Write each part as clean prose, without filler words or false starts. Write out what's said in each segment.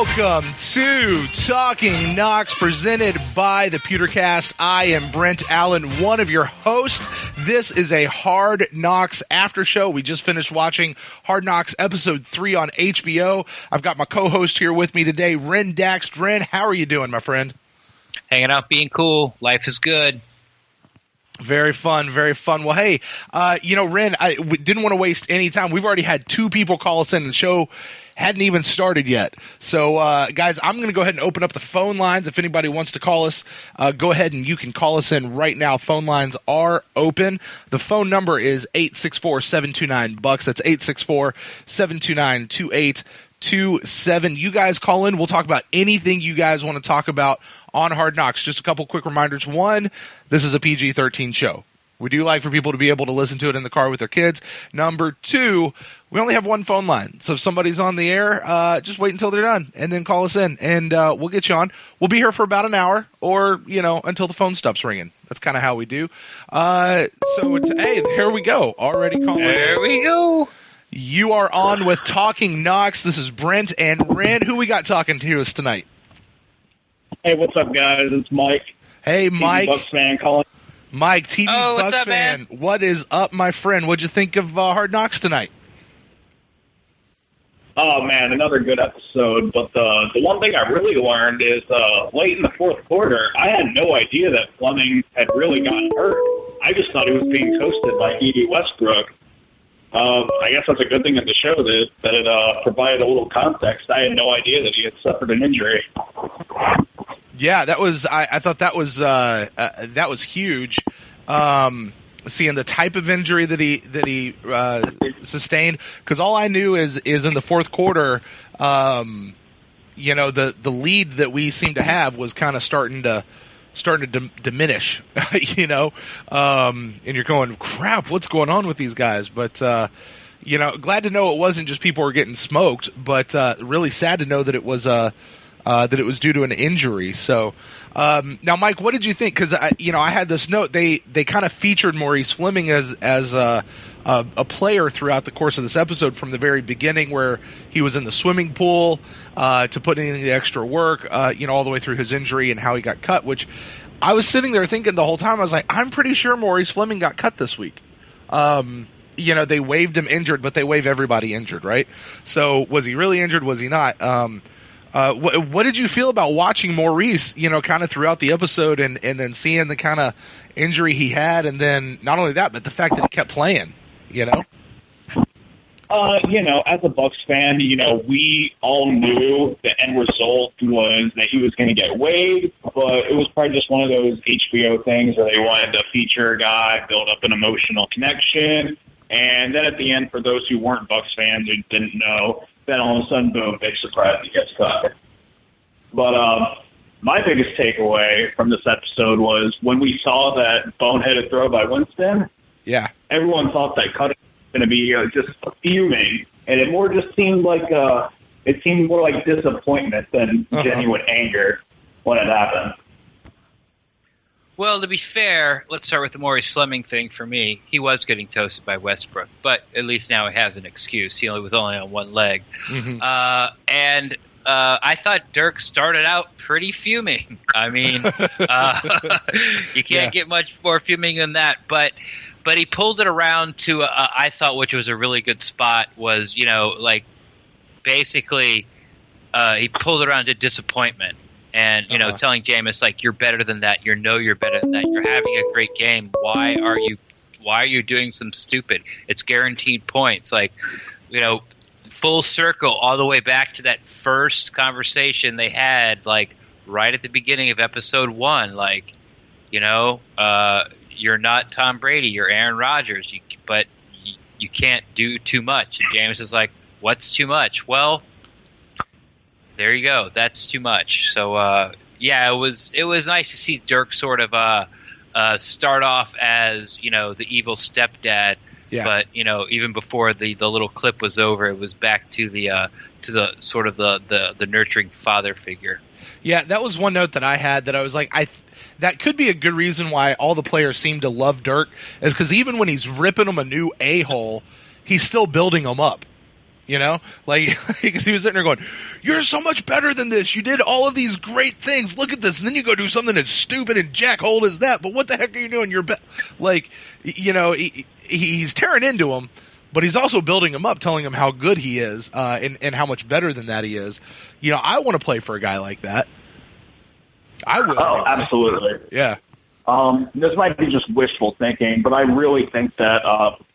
Welcome to Talking Knocks, presented by the Pewtercast. I am Brent Allen, one of your hosts. This is a Hard Knocks Aftershow. We just finished watching Hard Knocks Episode 3 on HBO. I've got my co-host here with me today, Ren Daxt. Ren, how are you doing, my friend? Hanging out, being cool. Life is good. Very fun, very fun. Well, hey, Ren, I didn't want to waste any time. We've already had 2 people call us in, and the show hadn't even started yet. So, guys, I'm going to go ahead and open up the phone lines. If anybody wants to call us, go ahead and you can call us in right now. Phone lines are open. The phone number is 864-729-BUCS. That's 864-729-2827. You guys call in. We'll talk about anything you guys want to talk about on Hard Knocks. Just a couple quick reminders. One, this is a PG-13 show. We do like for people to be able to listen to it in the car with their kids. Number 2, we only have one phone line. So if somebody's on the air, just wait until they're done and then call us in, and we'll get you on. We'll be here for about an hour or, until the phone stops ringing. That's kind of how we do. Hey, there we go. Already calling. There we go. You are on with Talking Knocks. This is Brent and Ren. Who we got talking to us tonight? Hey, what's up, guys? It's Mike. Hey, Mike. Bucs fan calling. Mike, TV Bucs what's up, fan. man? What is up, my friend? What'd you think of Hard Knocks tonight? Oh, man, another good episode. But the one thing I really learned is late in the fourth quarter, I had no idea that Fleming had really gotten hurt. I just thought he was being toasted by E.D. Westbrook. I guess that's a good thing in the show that it provided a little context. I had no idea that he had suffered an injury. Yeah, that was. I thought that was huge. Seeing the type of injury that he sustained, because all I knew is in the fourth quarter, the lead that we seem to have was kind of starting to diminish, and you're going, crap, what's going on with these guys? But glad to know it wasn't just people were getting smoked, but really sad to know that it was that it was due to an injury. So now, Mike, what did you think? Because I had this note. They kind of featured Maurice Fleming as a player throughout the course of this episode, from the very beginning, where he was in the swimming pool to putting in the extra work, all the way through his injury and how he got cut. Which I was sitting there thinking the whole time, I was like, I'm pretty sure Maurice Fleming got cut this week. They waived him injured, but they waive everybody injured, right? So was he really injured? Was he not? What did you feel about watching Maurice, kind of throughout the episode and then seeing the kind of injury he had, and then not only that, but the fact that he kept playing, As a Bucs fan, we all knew the end result was that he was going to get waived, but it was probably just one of those HBO things where they wanted to feature a guy, build up an emotional connection, and then at the end, for those who weren't Bucs fans who didn't know, then all of a sudden, boom, big surprise, he gets cut. But my biggest takeaway from this episode was when we saw that boneheaded throw by Winston. Yeah, everyone thought that cut was going to be just fuming, and it more just seemed like it seemed more like disappointment than genuine anger when it happened. Well, to be fair, let's start with the Maurice Fleming thing. For me, he was getting toasted by Westbrook, but at least now he has an excuse. He was only on one leg. Mm-hmm. I thought Dirk started out pretty fuming. I mean, you can't get much more fuming than that. But he pulled it around to, I thought, which was a really good spot, was, basically he pulled it around to disappointment. And, telling Jameis, you're better than that. You're better than that. You're having a great game. Why are you doing some stupid? It's guaranteed points. Full circle all the way back to that first conversation they had, right at the beginning of episode 1. You're not Tom Brady. You're Aaron Rodgers. But you can't do too much. And Jameis is like, what's too much? Well, there you go. That's too much. So, it was nice to see Dirk sort of start off as, the evil stepdad. Yeah. But, even before the little clip was over, it was back to the sort of the nurturing father figure. Yeah, that was one note that I had that I was like, that could be a good reason why all the players seem to love Dirk, is because even when he's ripping them a new a-hole, he's still building them up. You know, like, because he was sitting there going, "You're so much better than this. You did all of these great things. Look at this." And then you go do something as stupid and jackhole as that. But what the heck are you doing? You're like, you know, he's tearing into him, but he's also building him up, telling him how good he is, and how much better than that he is. You know, I want to play for a guy like that. I will. Oh, absolutely. Yeah. This might be just wishful thinking, but I really think that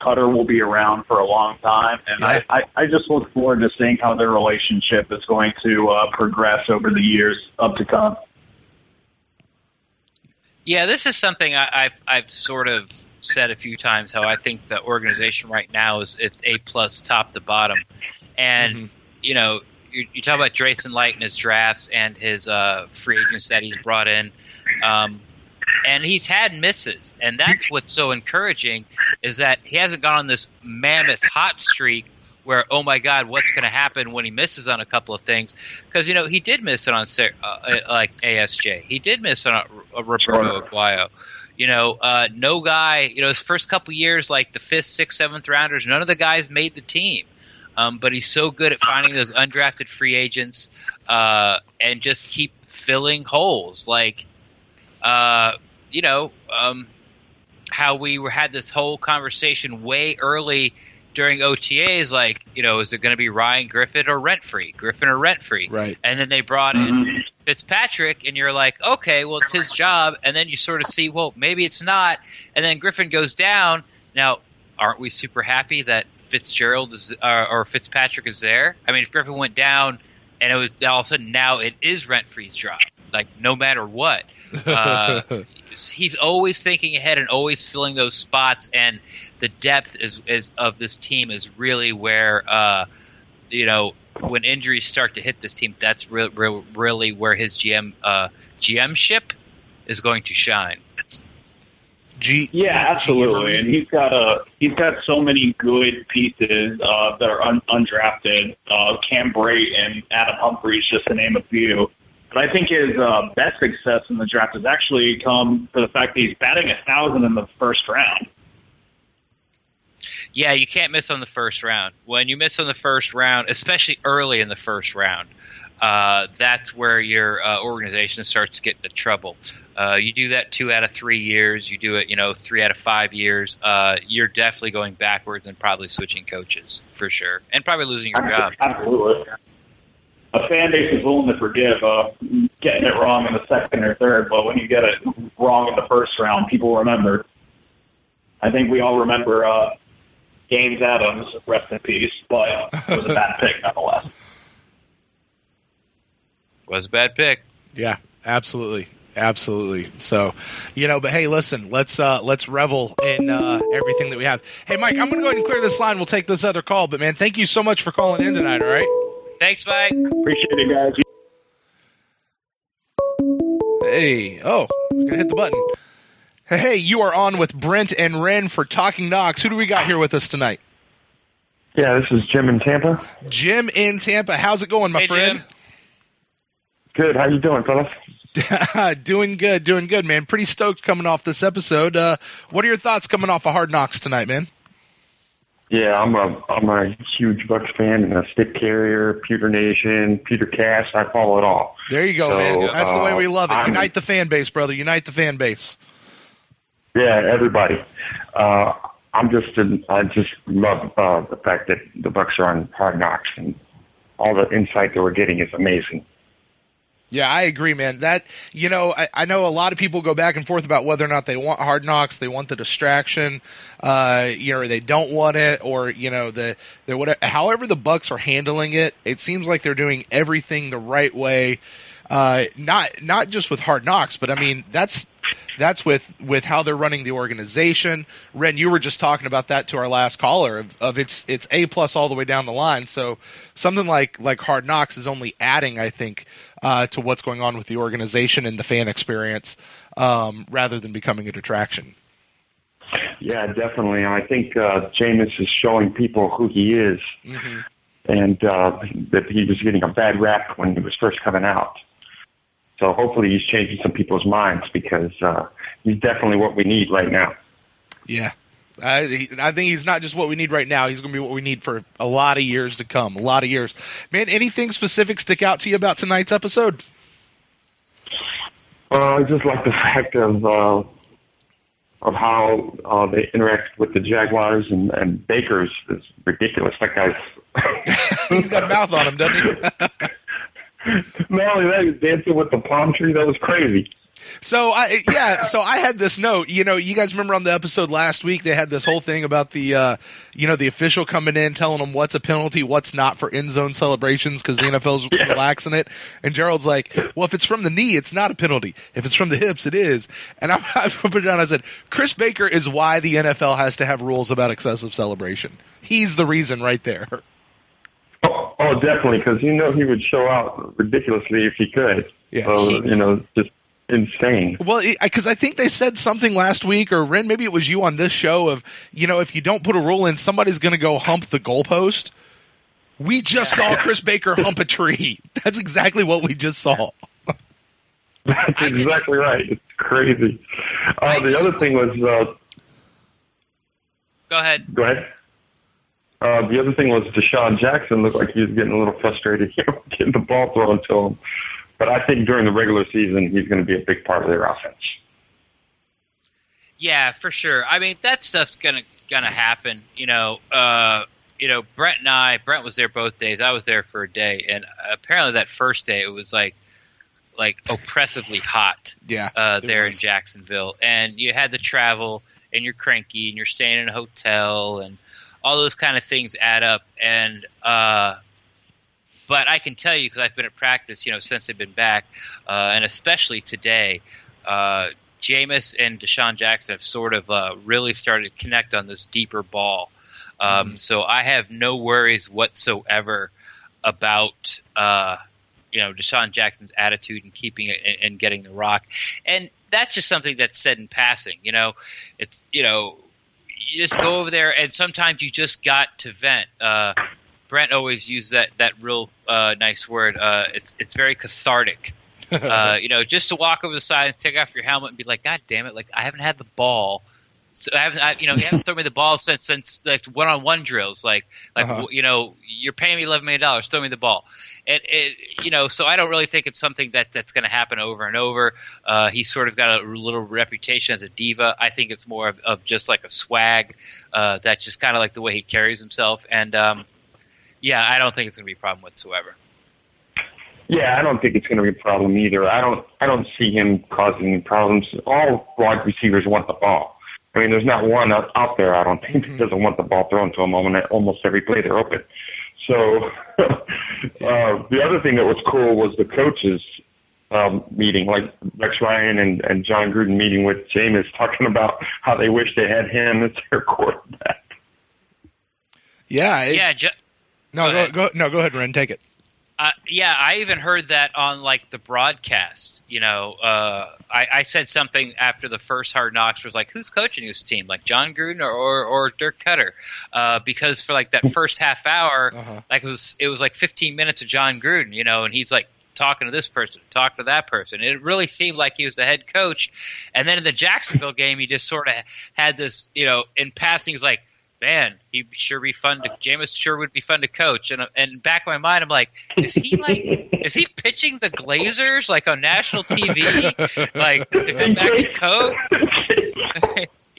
Cutter will be around for a long time, and Yeah. I just look forward to seeing how their relationship is going to progress over the years up to come. Yeah, this is something I've sort of said a few times, how I think the organization right now is it's A+ top to bottom. And, you know, you talk about Drayson Light and his drafts and his free agents that he's brought in. And he's had misses, and that's what's so encouraging is that he hasn't gone on this mammoth hot streak where, oh my God, what's going to happen when he misses on a couple of things? Because, you know, he did miss it on like ASJ. He did miss on a Roberto Aguayo. You know, no guy, you know, his first couple years, like the 5th, 6th, 7th rounders, none of the guys made the team. But he's so good at finding those undrafted free agents and just keep filling holes. Like, you know, how we had this whole conversation way early during OTAs, like, you know, is it going to be Ryan Griffin or Rent-Free? Right. And then they brought in Fitzpatrick, and you're like, okay, well, it's his job. And then you sort of see, well, maybe it's not. And then Griffin goes down. Now, aren't we super happy that Fitzgerald is or Fitzpatrick is there? I mean, if Griffin went down and it was all of a sudden now it is Rent-Free's job, like no matter what. He's always thinking ahead and always filling those spots, and the depth is of this team is really where you know, when injuries start to hit this team, that's really where his GM-ship is going to shine. Yeah, absolutely, and he's got so many good pieces that are undrafted. Cam Brate and Adam Humphries, just to name a few. But I think his best success in the draft has actually come for the fact that he's batting 1,000 in the first round. Yeah, you can't miss on the first round. When you miss on the first round, especially early in the first round, that's where your organization starts to get into trouble. You do that 2 out of 3 years. You do it, you know, 3 out of 5 years. You're definitely going backwards and probably switching coaches for sure, and probably losing your job. Absolutely. A fan base is willing to forgive getting it wrong in the second or third, but when you get it wrong in the first round, people remember. I think we all remember James Adams, rest in peace, but it was a bad pick nonetheless. Was a bad pick. Yeah, absolutely. Absolutely. So, you know, but hey, listen, let's revel in everything that we have. Hey, Mike, I'm going to go ahead and clear this line. We'll take this other call, but man, thank you so much for calling in tonight. All right. Thanks, Mike. Appreciate it, guys. Hey, gonna hit the button. Hey, you are on with Brent and Ren for Talking Knocks. Who do we got here with us tonight? Yeah, this is Jim in Tampa. Jim in Tampa. How's it going, my friend? Jim. Good. How you doing, fellas? Doing good, man. Pretty stoked coming off this episode. What are your thoughts coming off of Hard Knocks tonight, man? Yeah, I'm a huge Bucs fan and a stick carrier, Pewter Nation, Peter Cast. I follow it all. There you go, So, man. That's the way we love it. I'm- Unite the fan base, brother. Unite the fan base. Yeah, everybody. I just love the fact that the Bucs are on Hard Knocks, and all the insight that we're getting is amazing. Yeah, I agree, man. That, you know, I know a lot of people go back and forth about whether or not they want Hard Knocks, they want the distraction, you know, or they don't want it, or, you know, whatever. However the Bucs are handling it, it seems like they're doing everything the right way. Not just with Hard Knocks, but I mean that's with how they're running the organization. Ren, you were just talking about that to our last caller of it's A+ all the way down the line. So something like Hard Knocks is only adding, I think, to what's going on with the organization and the fan experience, rather than becoming a detraction. Yeah, definitely. I think Jameis is showing people who he is, and that he was getting a bad rap when he was first coming out. So hopefully he's changing some people's minds, because he's definitely what we need right now. Yeah, I think he's not just what we need right now. He's going to be what we need for a lot of years to come. A lot of years. Man, anything specific stick out to you about tonight's episode? I just like the fact of how they interact with the Jaguars and Baker's is ridiculous. That guy's he's got a mouth on him, doesn't he? Not only that, he's dancing with the palm tree. That was crazy. So I had this note. You guys remember on the episode last week they had this whole thing about the the official coming in telling them what's a penalty, what's not for end zone celebrations because the NFL's relaxing it. And Gerald's like, well, if it's from the knee, it's not a penalty. If it's from the hips, it is. And I put it down. I said, Chris Baker is why the NFL has to have rules about excessive celebration. He's the reason right there. Oh, definitely, because he would show out ridiculously if he could. Yeah, so, just insane. Well, because I think they said something last week, or Ren, maybe it was you on this show of, if you don't put a rule in, somebody's going to go hump the goalpost. We just saw Chris Baker hump a tree. That's exactly what we just saw. That's exactly right. It's crazy. The other thing was... Go ahead. The other thing was Deshaun Jackson looked like he was getting a little frustrated getting the ball thrown to him. But I think during the regular season, he's going to be a big part of their offense. Yeah, for sure. I mean, that stuff's gonna happen. Brent was there both days. I was there for a day, and apparently that first day it was like oppressively hot. Yeah, there in Jacksonville, and you had to travel, and you're cranky, and you're staying in a hotel, and all those kind of things add up. And but I can tell you, because I've been at practice, since they've been back, and especially today, Jameis and Deshaun Jackson have sort of really started to connect on this deeper ball. So I have no worries whatsoever about Deshaun Jackson's attitude and keeping it and getting the rock. And that's just something that's said in passing. It's you just go over there, and sometimes you just got to vent. Brent always used that real nice word. It's very cathartic. Just to walk over the side and take off your helmet and be like, God damn it! Like, I haven't had the ball. So you haven't thrown me the ball since like one-on-one drills. You're paying me $11 million. Throw me the ball. So I don't really think it's something that's going to happen over and over. He's sort of got a little reputation as a diva. I think it's more of just like a swag. That's just kind of like the way he carries himself. And I don't think it's going to be a problem whatsoever. Yeah, I don't think it's going to be a problem either. I don't see him causing any problems. All wide receivers want the ball. I mean, there's not one out there, I don't think, that doesn't want the ball thrown to him almost every play they're open. So the other thing that was cool was the coaches meeting, like Rex Ryan and John Gruden meeting with Jameis, talking about how they wish they had him as their quarterback. Yeah. Go ahead, Ren, take it. I even heard that on like the broadcast. I said something after the first Hard Knocks was like, who's coaching this team? Like John Gruden or Dirk Cutter? Because for like that first half hour, like it was like 15 minutes of John Gruden, and he's like talking to this person, talking to that person. It really seemed like he was the head coach. And then in the Jacksonville game, he just sort of had this, in passing, he's like, man, he'd sure be fun to. Jameis sure would be fun to coach. And back in my mind, I'm like, is he pitching the Glazers like on national TV, like to come back and coach?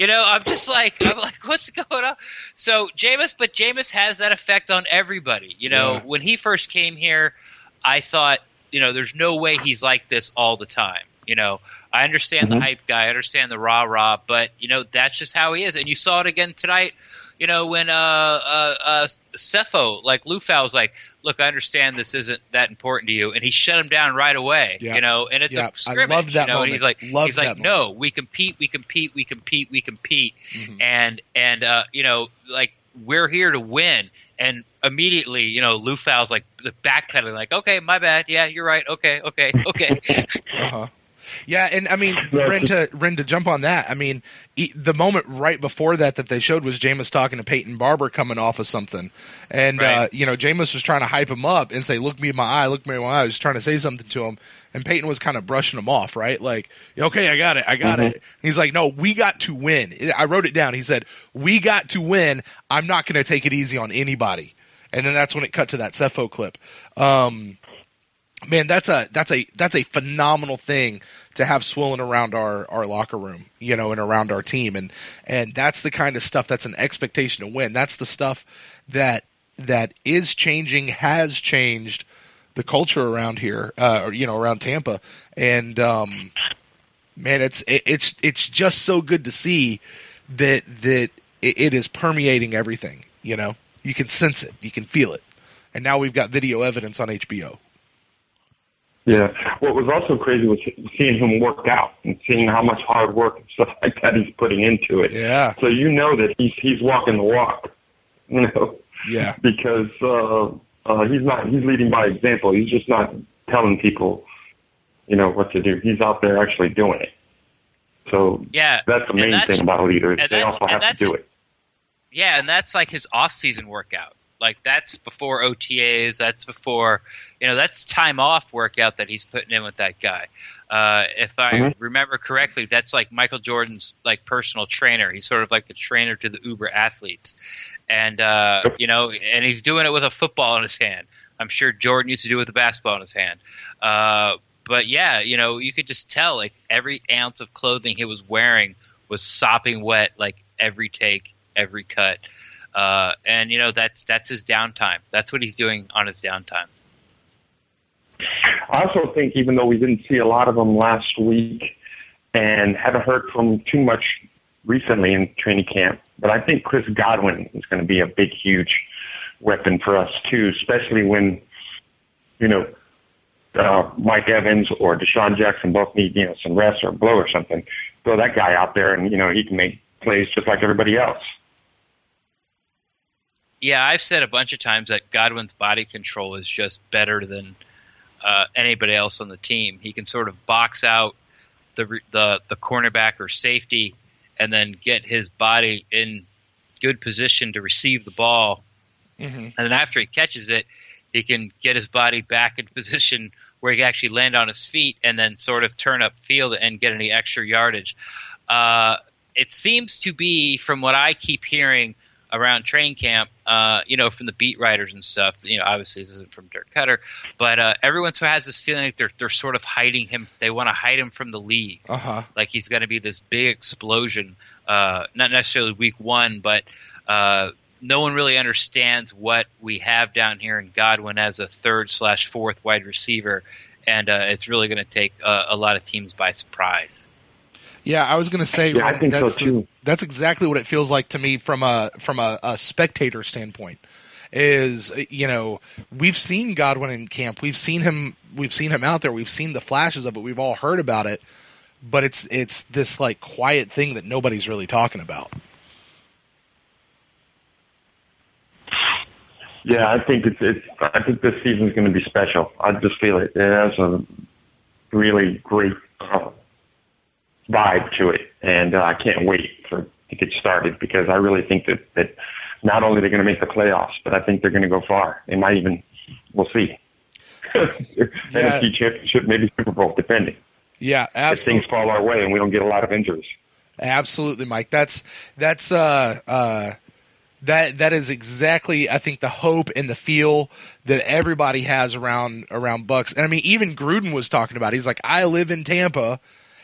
I'm like, what's going on? So Jameis has that effect on everybody. When he first came here, I thought, there's no way he's like this all the time. I understand the hype guy, I understand the rah-rah, but, that's just how he is. And you saw it again tonight, when Cepho, like Lufau, was like, look, I understand this isn't that important to you. And he shut him down right away, and it's a scrimmage. I loved that moment. And he's like, no, we compete. And like, we're here to win. And immediately, Lufau's like the backpedaling, like, okay, my bad. Yeah, you're right. Okay. Yeah, and I mean, Ren, to jump on that, I mean, the moment right before that they showed was Jameis talking to Peyton Barber coming off of something. And, right. Jameis was trying to hype him up and say, look me in my eye, I was trying to say something to him. And Peyton was kind of brushing him off, right? Like, okay, I got it. And he's like, no, we got to win. I wrote it down. He said, we got to win. I'm not going to take it easy on anybody. And then that's when it cut to that Cepho clip. Man, that's a phenomenal thing to have swirling around our locker room, and around our team. And that's the kind of stuff that's an expectation to win. That's the stuff that is changing, has changed the culture around here, around Tampa. And man, it's just so good to see that it is permeating everything. You can sense it, you can feel it, and now we've got video evidence on HBO. Yeah. What was also crazy was seeing him work out and seeing how much hard work and stuff like that he's putting into it. Yeah. So that he's walking the walk. Yeah. Because he's leading by example. He's just not telling people, what to do. He's out there actually doing it. So yeah, that's the main thing about leaders. They also have to do it. Yeah, and that's like his off-season workout. Like, that's before OTAs. That's before, that's time off workout that he's putting in with that guy. If I remember correctly, that's like Michael Jordan's like personal trainer. He's sort of like the trainer to the Uber athletes. And, and he's doing it with a football in his hand. I'm sure Jordan used to do it with a basketball in his hand. But yeah, you could just tell like every ounce of clothing he was wearing was sopping wet, like every take, every cut. And that's his downtime. That's what he's doing on his downtime. I also think, even though we didn't see a lot of them last week and haven't heard from too much recently in training camp, but I think Chris Godwin is going to be a big, huge weapon for us too, especially when, Mike Evans or Deshaun Jackson both need, some rest or a blow or something. Throw that guy out there and, he can make plays just like everybody else. Yeah, I've said a bunch of times that Godwin's body control is just better than anybody else on the team. He can sort of box out the cornerback or safety and then get his body in good position to receive the ball. Mm-hmm. And then after he catches it, he can get his body back in position where he can actually land on his feet and then sort of turn up field and get any extra yardage. It seems to be, from what I keep hearing around training camp, from the beat writers and stuff, obviously this isn't from Dirk Cutter, but everyone sort of has this feeling like they're sort of hiding him. They want to hide him from the league. Like he's going to be this big explosion, not necessarily week one, but no one really understands what we have down here in Godwin as a 3rd/4th wide receiver, and it's really going to take a lot of teams by surprise. Yeah, I was going to say, I think so too. That's exactly what it feels like to me from a spectator standpoint. Is we've seen Godwin in camp, we've seen him out there, we've seen the flashes of it, we've all heard about it, but it's this like quiet thing that nobody's really talking about. Yeah, I think I think this season's going to be special. I just feel it. It has a really great vibe to it, and I can't wait to get started, because I really think that not only they're going to make the playoffs, but I think they're going to go far. They might even, we'll see. NFC Championship, maybe Super Bowl, depending. Yeah, absolutely. If things fall our way and we don't get a lot of injuries. Absolutely, Mike. That is exactly, I think, the hope and the feel that everybody has around Bucs. And I mean, even Gruden was talking about it. He's like, I live in Tampa,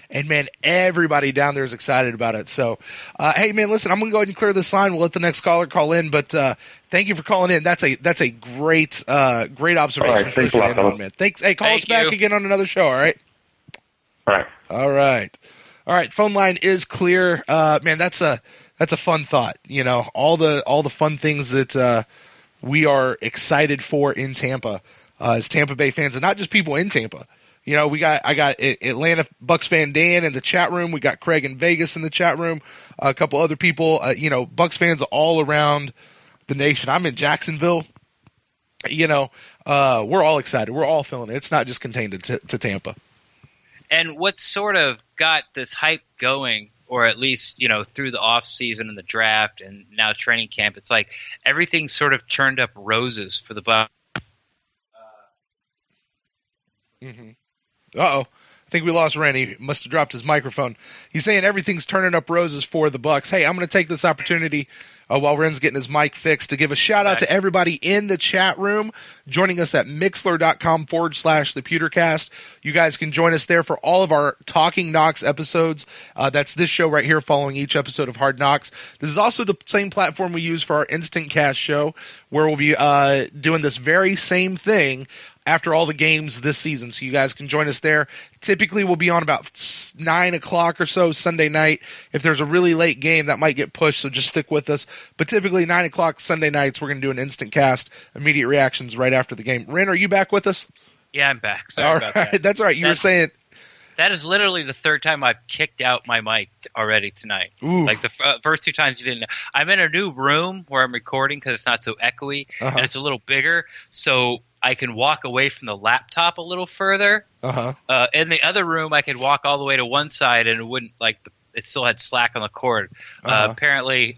and man, everybody down there is excited about it. So, hey man, listen, I'm gonna go ahead and clear this line. We'll let the next caller call in, but thank you for calling in. That's a great observation. All right, thanks a lot, man. Thanks. Hey, call us back again on another show. All right. All right. Phone line is clear. Man, that's a fun thought. All the fun things that we are excited for in Tampa as Tampa Bay fans, and not just people in Tampa. I got Atlanta Bucs fan Dan in the chat room. We got Craig in Vegas in the chat room. A couple other people. Bucs fans all around the nation. I'm in Jacksonville. We're all excited. We're all feeling it. It's not just contained to Tampa. And what sort of got this hype going, or at least, through the off season and the draft and now training camp, it's like everything sort of turned up roses for the Bucs. Mm-hmm. Uh-oh. I think we lost Ren. He must have dropped his microphone. He's saying everything's turning up roses for the Bucs. Hey, I'm going to take this opportunity while Ren's getting his mic fixed to give a shout-out to everybody in the chat room joining us at mixler.com/thepewtercast. You guys can join us there for all of our Talking Knocks episodes. That's this show right here following each episode of Hard Knocks. This is also the same platform we use for our Instant Cast show, where we'll be doing this very same thing after all the games this season. So you guys can join us there. Typically we'll be on about 9 o'clock or so Sunday night. If there's a really late game, that might get pushed, so just stick with us. But typically 9 o'clock Sunday nights, we're going to do an instant cast, immediate reactions right after the game. Ren, are you back with us? Yeah, I'm back. Sorry about that. That's all right. You were saying... That is literally the third time I've kicked out my mic already tonight. Ooh. Like the first two times you didn't know. I'm in a new room where I'm recording because it's not so echoey, and it's a little bigger, so I can walk away from the laptop a little further. In the other room, I could walk all the way to one side, and it wouldn't it still had slack on the cord. Apparently,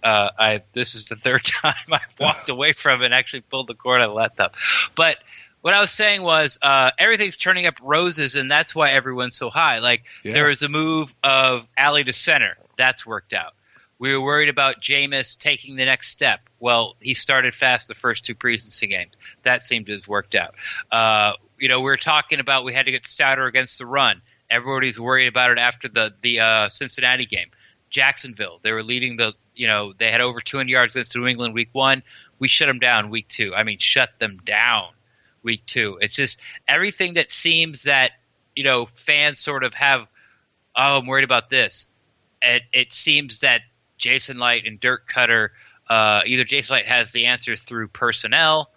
this is the third time I've walked away from it and actually pulled the cord on the laptop. But what I was saying was everything's turning up roses, and that's why everyone's so high. There was a move of Allie to center. That's worked out. We were worried about Jameis taking the next step. Well, he started fast the first two preseason games. That seemed to have worked out. We were talking about we had to get stouter against the run. Everybody's worried about it after the Cincinnati game. Jacksonville, they were leading they had over 200 yards against New England week 1. We shut them down week 2. I mean, shut them down week 2. It's just everything that seems that, fans sort of have, I'm worried about this. It seems that Jason Light and Dirk Cutter, either Jason Light has the answer through personnel,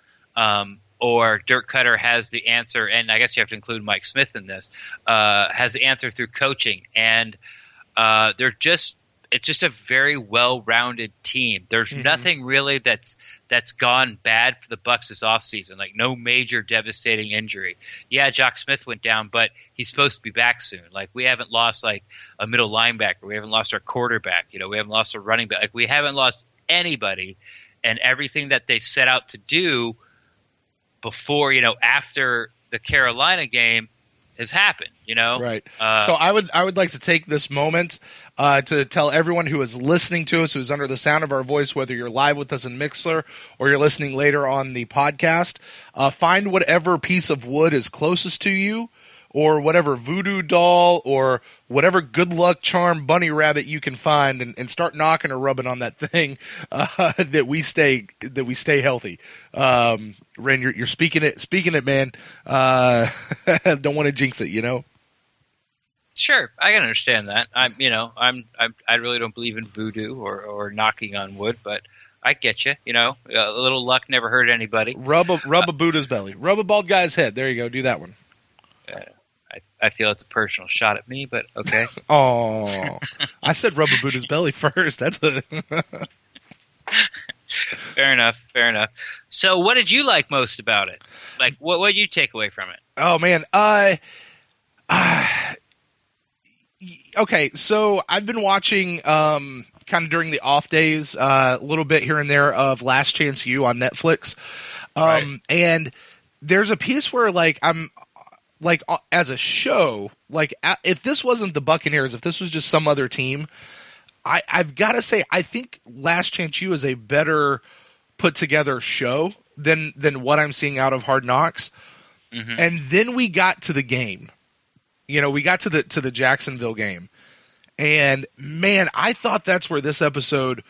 or Dirk Cutter has the answer, and I guess you have to include Mike Smith in this, has the answer through coaching. And it's just a very well-rounded team. There's nothing really that's gone bad for the Bucs this offseason, like no major devastating injury. Yeah, Jock Smith went down, but he's supposed to be back soon. Like, we haven't lost like a middle linebacker. We haven't lost our quarterback. We haven't lost a running back. Like, we haven't lost anybody, and everything that they set out to do before, after the Carolina game has happened, Right. So I would like to take this moment to tell everyone who is listening to us, who is under the sound of our voice, whether you're live with us in Mixler or you're listening later on the podcast, find whatever piece of wood is closest to you, or whatever voodoo doll or whatever good luck charm bunny rabbit you can find, and start knocking or rubbing on that thing that we stay healthy. Ren, you're speaking it, man. Don't want to jinx it, Sure, I can understand that. I really don't believe in voodoo or knocking on wood, but I get you. A little luck never hurt anybody. Rub a Buddha's belly. Rub a bald guy's head. There you go. Do that one. I feel it's a personal shot at me, but okay. Oh, I said rub a Buddha's belly first. That's a Fair enough. So what did you like most about it? Like, what did you take away from it? Oh, man. Okay, so I've been watching kind of during the off days a little bit here and there of Last Chance U on Netflix. Right. And there's a piece where, I'm like, as a show, like, if this wasn't the Buccaneers, if this was just some other team, I've got to say, I think Last Chance U is a better put together show than what I'm seeing out of Hard Knocks. And then we got to the game. We got to the Jacksonville game. And man, I thought that's where this episode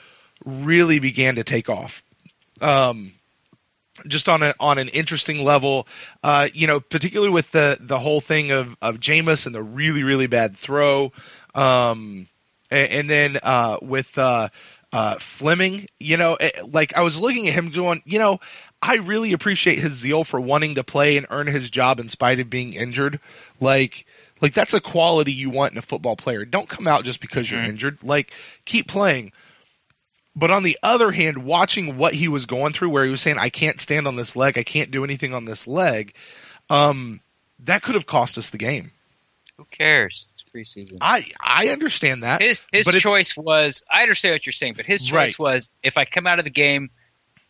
really began to take off. Just on an interesting level, particularly with the whole thing of Jameis and the really, really bad throw. And then with Fleming, I was looking at him going, I really appreciate his zeal for wanting to play and earn his job in spite of being injured. Like that's a quality you want in a football player. Don't come out just because you're injured. Like, keep playing. But on the other hand, watching what he was going through, where he was saying, I can't stand on this leg, I can't do anything on this leg, that could have cost us the game. Who cares? It's preseason. I understand that. His choice was, I understand what you're saying, but his choice was, if I come out of the game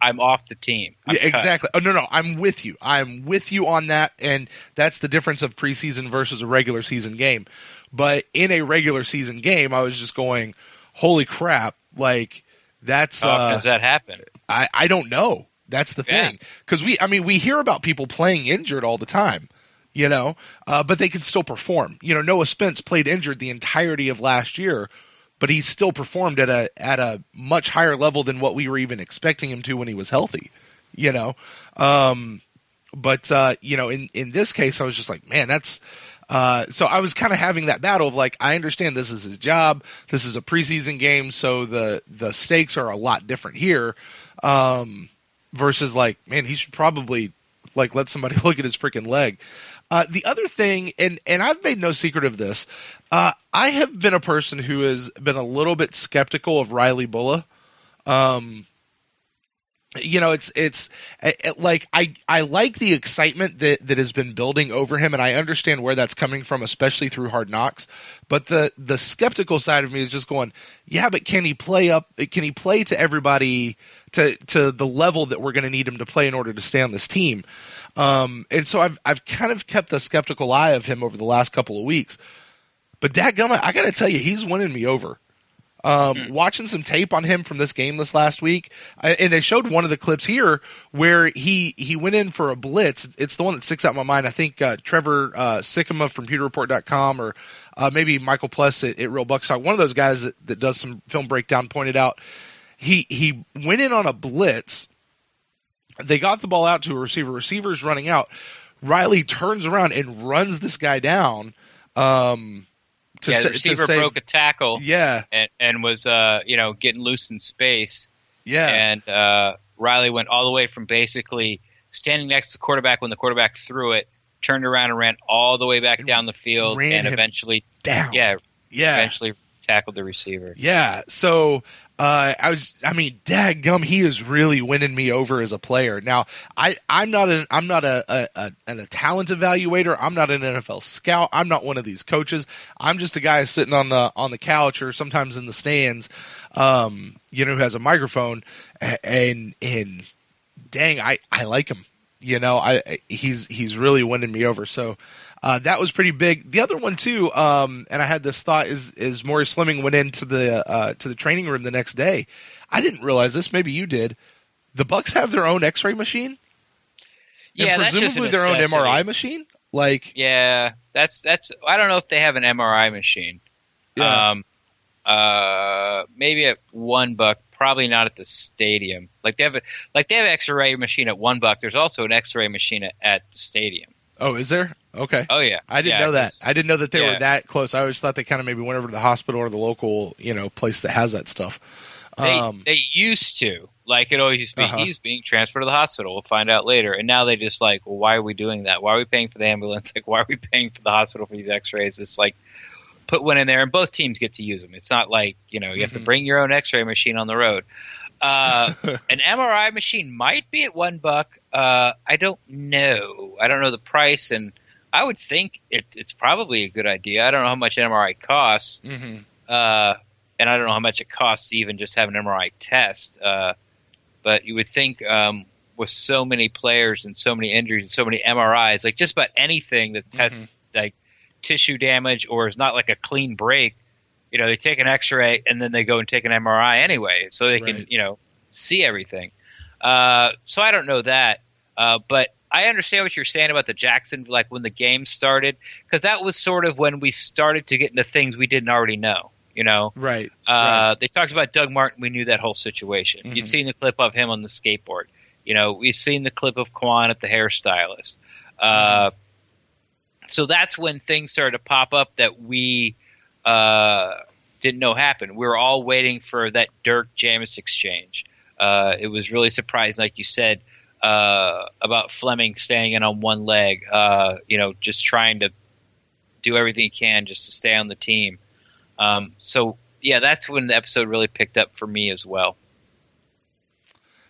I'm off the team. Yeah, exactly. Oh, no, I'm with you. I'm with you on that, and that's the difference of preseason versus a regular season game. But in a regular season game, I was just going, holy crap, like, that's... How often does that happen? I don't know. That's the thing. Because we hear about people playing injured all the time, but they can still perform. Noah Spence played injured the entirety of last year, but he still performed at a much higher level than what we were even expecting him to when he was healthy, But in this case, I was just like, man, that's so I was kind of having that battle of like, I understand this is his job, this is a preseason game, so the stakes are a lot different here, versus like, man, he should probably like let somebody look at his freaking leg. The other thing, and I've made no secret of this, I have been a person who has been a little bit skeptical of Riley Bulla. It's like I like the excitement that has been building over him, and I understand where that's coming from, especially through Hard Knocks. But the skeptical side of me is just going, yeah, but can he play up? Can he play to everybody to the level that we're going to need him to play in order to stay on this team? And so I've kind of kept a skeptical eye of him over the last couple of weeks. But dadgummit, I got to tell you, he's winning me over. Watching some tape on him from this game this last week, and they showed one of the clips here where he went in for a blitz. It's the one that sticks out in my mind. I think Trevor Sikkema from PewterReport.com or maybe Michael Pless at Real Bucs Talk, one of those guys that does some film breakdown, pointed out he went in on a blitz. They got the ball out to a receiver. Receiver's running out. Riley turns around and runs this guy down. The receiver broke a tackle. Yeah. And was, getting loose in space. Yeah. And Riley went all the way from basically standing next to the quarterback when the quarterback threw it, turned around and ran all the way back down the field, and eventually down. Yeah. Eventually tackled the receiver. Yeah. So dadgum, he is really winning me over as a player. Now, I'm not a talent evaluator. I'm not an NFL scout. I'm not one of these coaches. I'm just a guy sitting on the couch or sometimes in the stands, who has a microphone, and dang, I like him. He's really winning me over. So that was pretty big. The other one too, and I had this thought is Maurice Fleming went into the training room the next day. I didn't realize this. Maybe you did. The Bucs have their own X-ray machine. Yeah, and presumably their own MRI machine. Like, yeah, that's. I don't know if they have an MRI machine. Yeah. Maybe at one Buc, probably not at the stadium. Like they have an X-ray machine at one Buc. There's also an X-ray machine at the stadium. Oh, is there? Okay. Oh yeah. I didn't know that. I didn't know that they were that close. I always thought they kind of maybe went over to the hospital or the local, place that has that stuff. They used to. Like it always used to be, he's being transferred to the hospital. We'll find out later. And now they just like, well, why are we doing that? Why are we paying for the ambulance? Like, why are we paying for the hospital for these X-rays? It's like, put one in there, and both teams get to use them. It's not like, you have to bring your own X-ray machine on the road. An MRI machine might be at $1. I don't know. I don't know the price, and I would think it's probably a good idea. I don't know how much an MRI costs, and I don't know how much it costs to even just have an MRI test. But you would think with so many players and so many injuries and so many MRIs, like just about anything that tests like tissue damage or is not like a clean break, they take an X-ray and then they go and take an MRI anyway, so they can, see everything. So I don't know that, but I understand what you're saying about the Jackson, like when the game started, because that was sort of when we started to get into things we didn't already know. Right. They talked about Doug Martin. We knew that whole situation. You'd seen the clip of him on the skateboard. We've seen the clip of Quan at the hairstylist. So that's when things started to pop up that we didn't know happened. We were all waiting for that Dirk-Jameis exchange. It was really surprising, like you said, about Fleming staying in on one leg, just trying to do everything he can just to stay on the team. So, yeah, that's when the episode really picked up for me as well.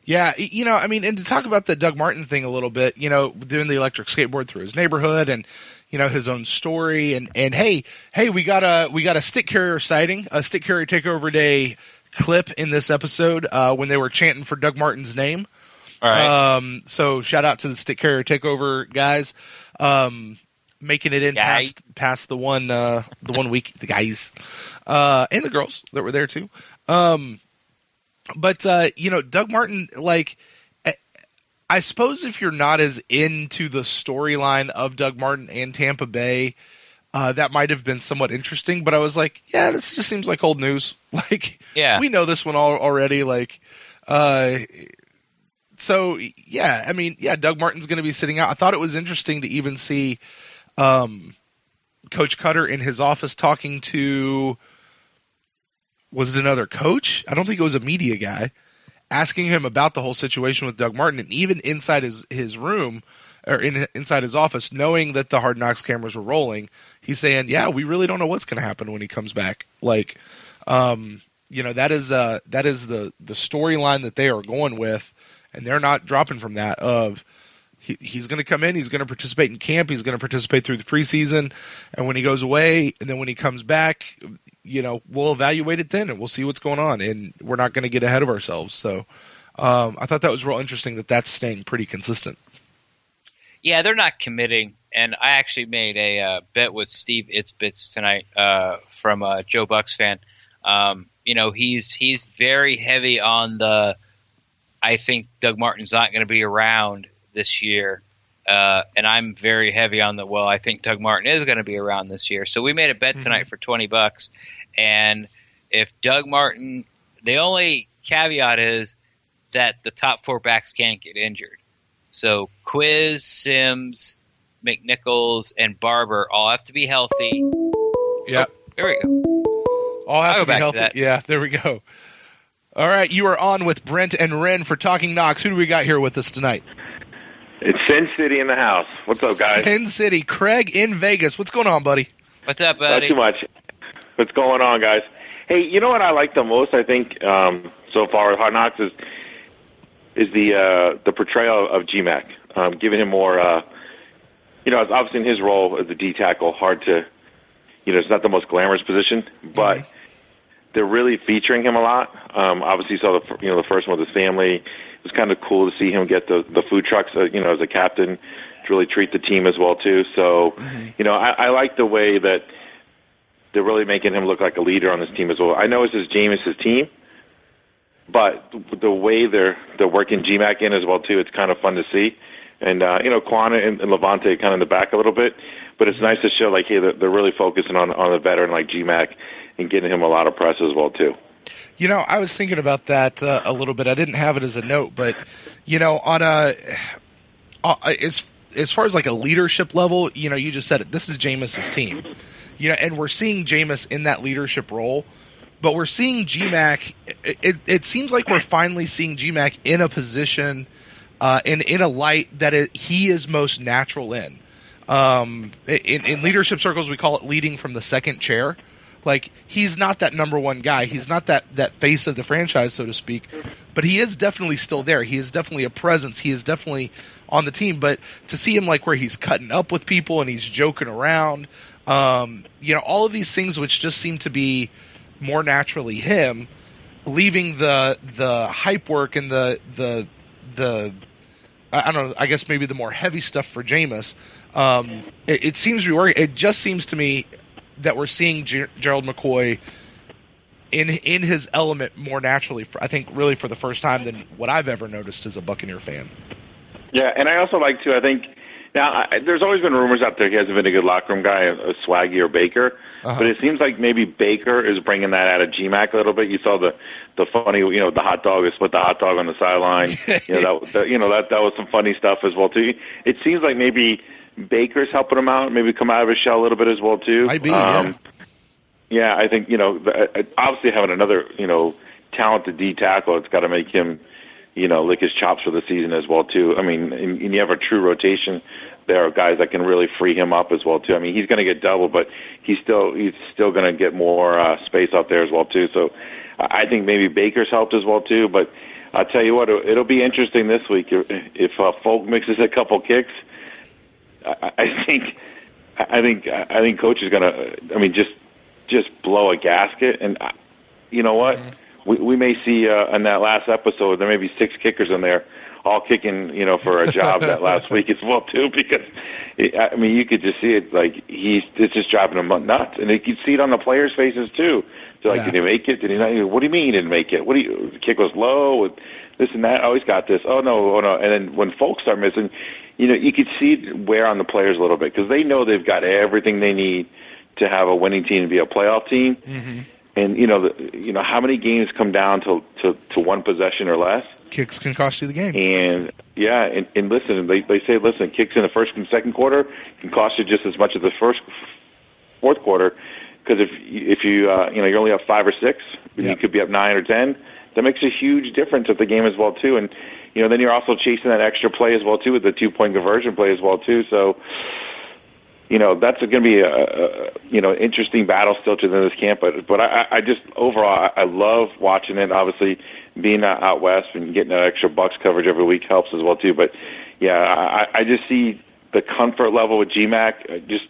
Yeah, and to talk about the Doug Martin thing a little bit, doing the electric skateboard through his neighborhood and, his own story and hey, we got a stick carrier sighting, a stick carrier takeover day clip in this episode when they were chanting for Doug Martin's name. All right. So shout out to the Stick Carrier Takeover guys, making it in past the one week, the guys, and the girls that were there too. But Doug Martin, like, I suppose if you're not as into the storyline of Doug Martin and Tampa Bay, that might have been somewhat interesting. But I was like, yeah, this just seems like old news. Like, we know this one already. Like, so yeah, I mean, yeah, Doug Martin's going to be sitting out. I thought it was interesting to even see Coach Cutter in his office talking to, was it another coach? I don't think it was a media guy, asking him about the whole situation with Doug Martin, and even inside his room or inside his office, knowing that the Hard Knocks cameras were rolling, he's saying, yeah, we really don't know what's going to happen when he comes back. Like, that is the storyline that they are going with, and they're not dropping from that. Of he's going to come in, he's going to participate in camp, he's going to participate through the preseason, and when he goes away, and then when he comes back, we'll evaluate it then, and we'll see what's going on, and we're not going to get ahead of ourselves. So I thought that was real interesting that that's staying pretty consistent. Yeah, they're not committing, and I actually made a bet with Steve Itzbitz tonight from Joe Bucs fan. He's very heavy on the, I think Doug Martin's not going to be around this year, and I'm very heavy on I think Doug Martin is going to be around this year. So we made a bet tonight for $20, and if Doug Martin, the only caveat is that the top 4 backs can't get injured. So Quiz, Sims, McNichols, and Barber all have to be healthy. Yeah. There we go. All have to be healthy. Yeah, there we go. All right, you are on with Brent and Ren for Talking Knocks. Who do we got here with us tonight? It's Sin City in the house. What's up, guys? Sin City. Craig in Vegas. What's going on, buddy? What's up, buddy? Not too much. What's going on, guys? Hey, you know what I like the most, I think, so far with Hard Knocks is the portrayal of GMAC, giving him more, it's obviously in his role as a D tackle, hard to, it's not the most glamorous position, but they're really featuring him a lot. Obviously, you saw the first one with his family. It was kind of cool to see him get the food trucks, as a captain, to really treat the team as well too. So, I like the way that they're really making him look like a leader on this team as well. I know it's just Jameis's team, but the way they're working GMAC in as well too, it's kind of fun to see. And Quana and Levante kind of in the back a little bit, but it's nice to show like, hey, they're really focusing on a veteran like GMAC and getting him a lot of press as well too. I was thinking about that a little bit. I didn't have it as a note, but on as far as like a leadership level, you just said it. This is Jameis's team, and we're seeing Jameis in that leadership role. But we're seeing GMAC. It seems like we're finally seeing GMAC in a position, in a light that he is most natural in. In leadership circles, we call it leading from the second chair. Like, he's not that number one guy. He's not that face of the franchise, so to speak. But he is definitely still there. He is definitely a presence. He is definitely on the team. But to see him like where he's cutting up with people and he's joking around, all of these things which just seem to be more naturally him, leaving the hype work and the I don't know, I guess maybe the more heavy stuff for Jameis. It seems to be working. It just seems to me that we're seeing Gerald McCoy in his element more naturally, I think really for the first time than what I've ever noticed as a Buccaneer fan. Yeah, and I also like to, I think, now there's always been rumors out there he hasn't been a good locker room guy, a Swaggy or Baker, but it seems like maybe Baker is bringing that out of GMAC a little bit. You saw the funny, the hot dog, is put the hot dog on the sideline. That was some funny stuff as well too. It seems like maybe Baker's helping him out, maybe come out of his shell a little bit as well too. Might be, yeah. Yeah, I think obviously having another talented D tackle, it's got to make him lick his chops for the season as well too. I mean, and you have a true rotation. There are guys that can really free him up as well too. I mean, he's going to get double, but he's still going to get more space out there as well too. So I think maybe Baker's helped as well too. But I'll tell you what, it'll be interesting this week if Folk mixes a couple kicks. I think Coach is going to, just blow a gasket. And you know what? We may see in that last episode there may be 6 kickers in there. all kicking, for a job that last week as well too, because you could just see it, like it's just driving him nuts, and you could see it on the players' faces too. So did he make it? Did he not? What do you mean he didn't make it? The kick was low, and this and that. Oh, he's got this. Oh no. And then when folks start missing, you could see it wear on the players a little bit, because they know they've got everything they need to have a winning team and be a playoff team. Mm-hmm. And how many games come down to one possession or less? Kicks can cost you the game. And listen, they say, kicks in the first and second quarter can cost you just as much as the fourth quarter, because if you you only have 5 or 6, you could be up 9 or 10. That makes a huge difference at the game as well too. And then you're also chasing that extra play as well too, with the 2-point conversion play as well too. So that's going to be a interesting battle still to this camp. But I just overall I love watching it. Obviously, being out west and getting that extra Bucs coverage every week helps as well too. But I just see the comfort level with GMAC.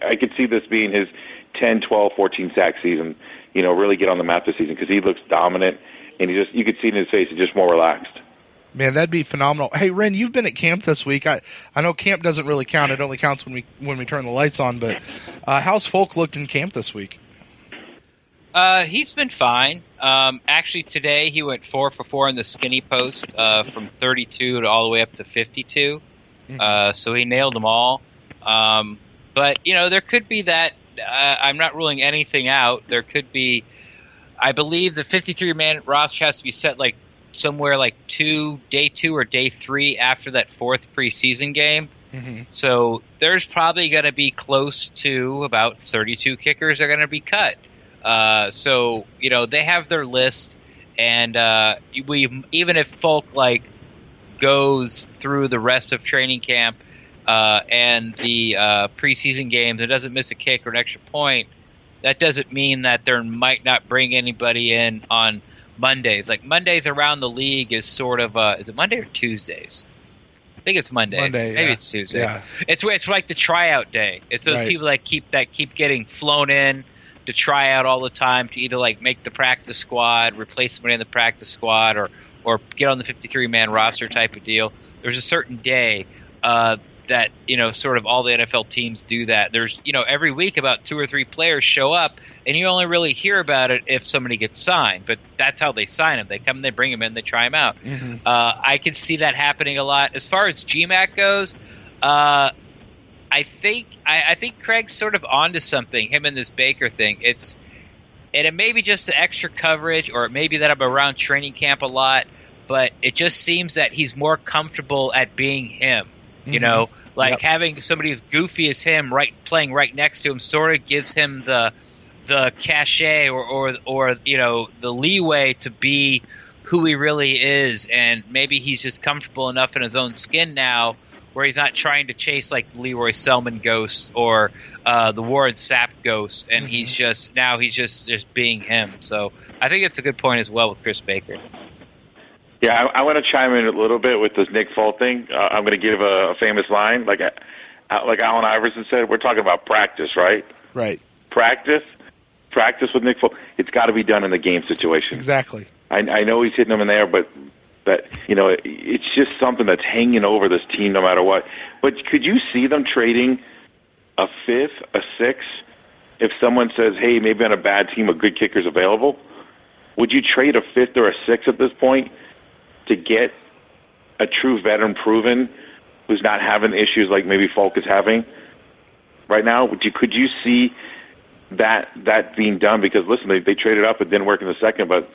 I could see this being his 10, 12, 14 sack season. Really get on the map this season, because he looks dominant, and you could see it in his face. He's just more relaxed. Man, that'd be phenomenal. Hey, Ren, you've been at camp this week. I know camp doesn't really count. It only counts when we turn the lights on. But how's Folk looked in camp this week? He's been fine. Actually, today he went 4 for 4 in the skinny post, from 32 to all the way up to 52. Mm-hmm. So he nailed them all. But there could be that. I'm not ruling anything out. There could be. I believe the 53-man roster has to be set like somewhere like day 2 or day 3 after that 4th preseason game. Mm-hmm. So there's probably going to be close to about 32 kickers are going to be cut. So they have their list, and even if Folk goes through the rest of training camp and the preseason games and doesn't miss a kick or an extra point, that doesn't mean that they might not bring anybody in on Mondays. Like Mondays around the league is sort of is it Monday or Tuesdays? I think it's Monday. Maybe it's Tuesday. Yeah. It's like the tryout day. It's those people that keep getting flown in to try out all the time to either make the practice squad, replace somebody in the practice squad, or get on the 53-man roster type of deal. There's a certain day that sort of all the NFL teams do that. There's every week about 2 or 3 players show up, and you only really hear about it if somebody gets signed. But that's how they sign them. They come, they bring them in, they try them out. Mm-hmm. I can see that happening a lot. As far as GMAC goes, I think Craig's sort of onto something. Him and this Baker thing. It may be just the extra coverage, or it may be that I'm around training camp a lot. But it just seems that he's more comfortable at being him. Mm-hmm. Having somebody as goofy as him playing right next to him sort of gives him the cachet or the leeway to be who he really is, and maybe he's just comfortable enough in his own skin now where he's not trying to chase like the Leroy Selman ghost or the Warren Sapp ghost, and Mm-hmm. he's just being him. So I think it's a good point as well with Chris Baker. Yeah, I want to chime in a little bit with this Nick Folk thing. I'm going to give a famous line, like Allen Iverson said. We're talking about practice, right? Right. Practice with Nick Folk. It's got to be done in the game situation. Exactly. I know he's hitting them in there, but it's just something that's hanging over this team no matter what. But could you see them trading a 5th, a 6th, if someone says, "Hey, maybe on a bad team, a good kicker's available"? Would you trade a 5th or a 6th at this point to get a true veteran proven who's not having issues like maybe Folk is having right now? Could you see that being done? Because listen, they traded up, it didn't work in the second, but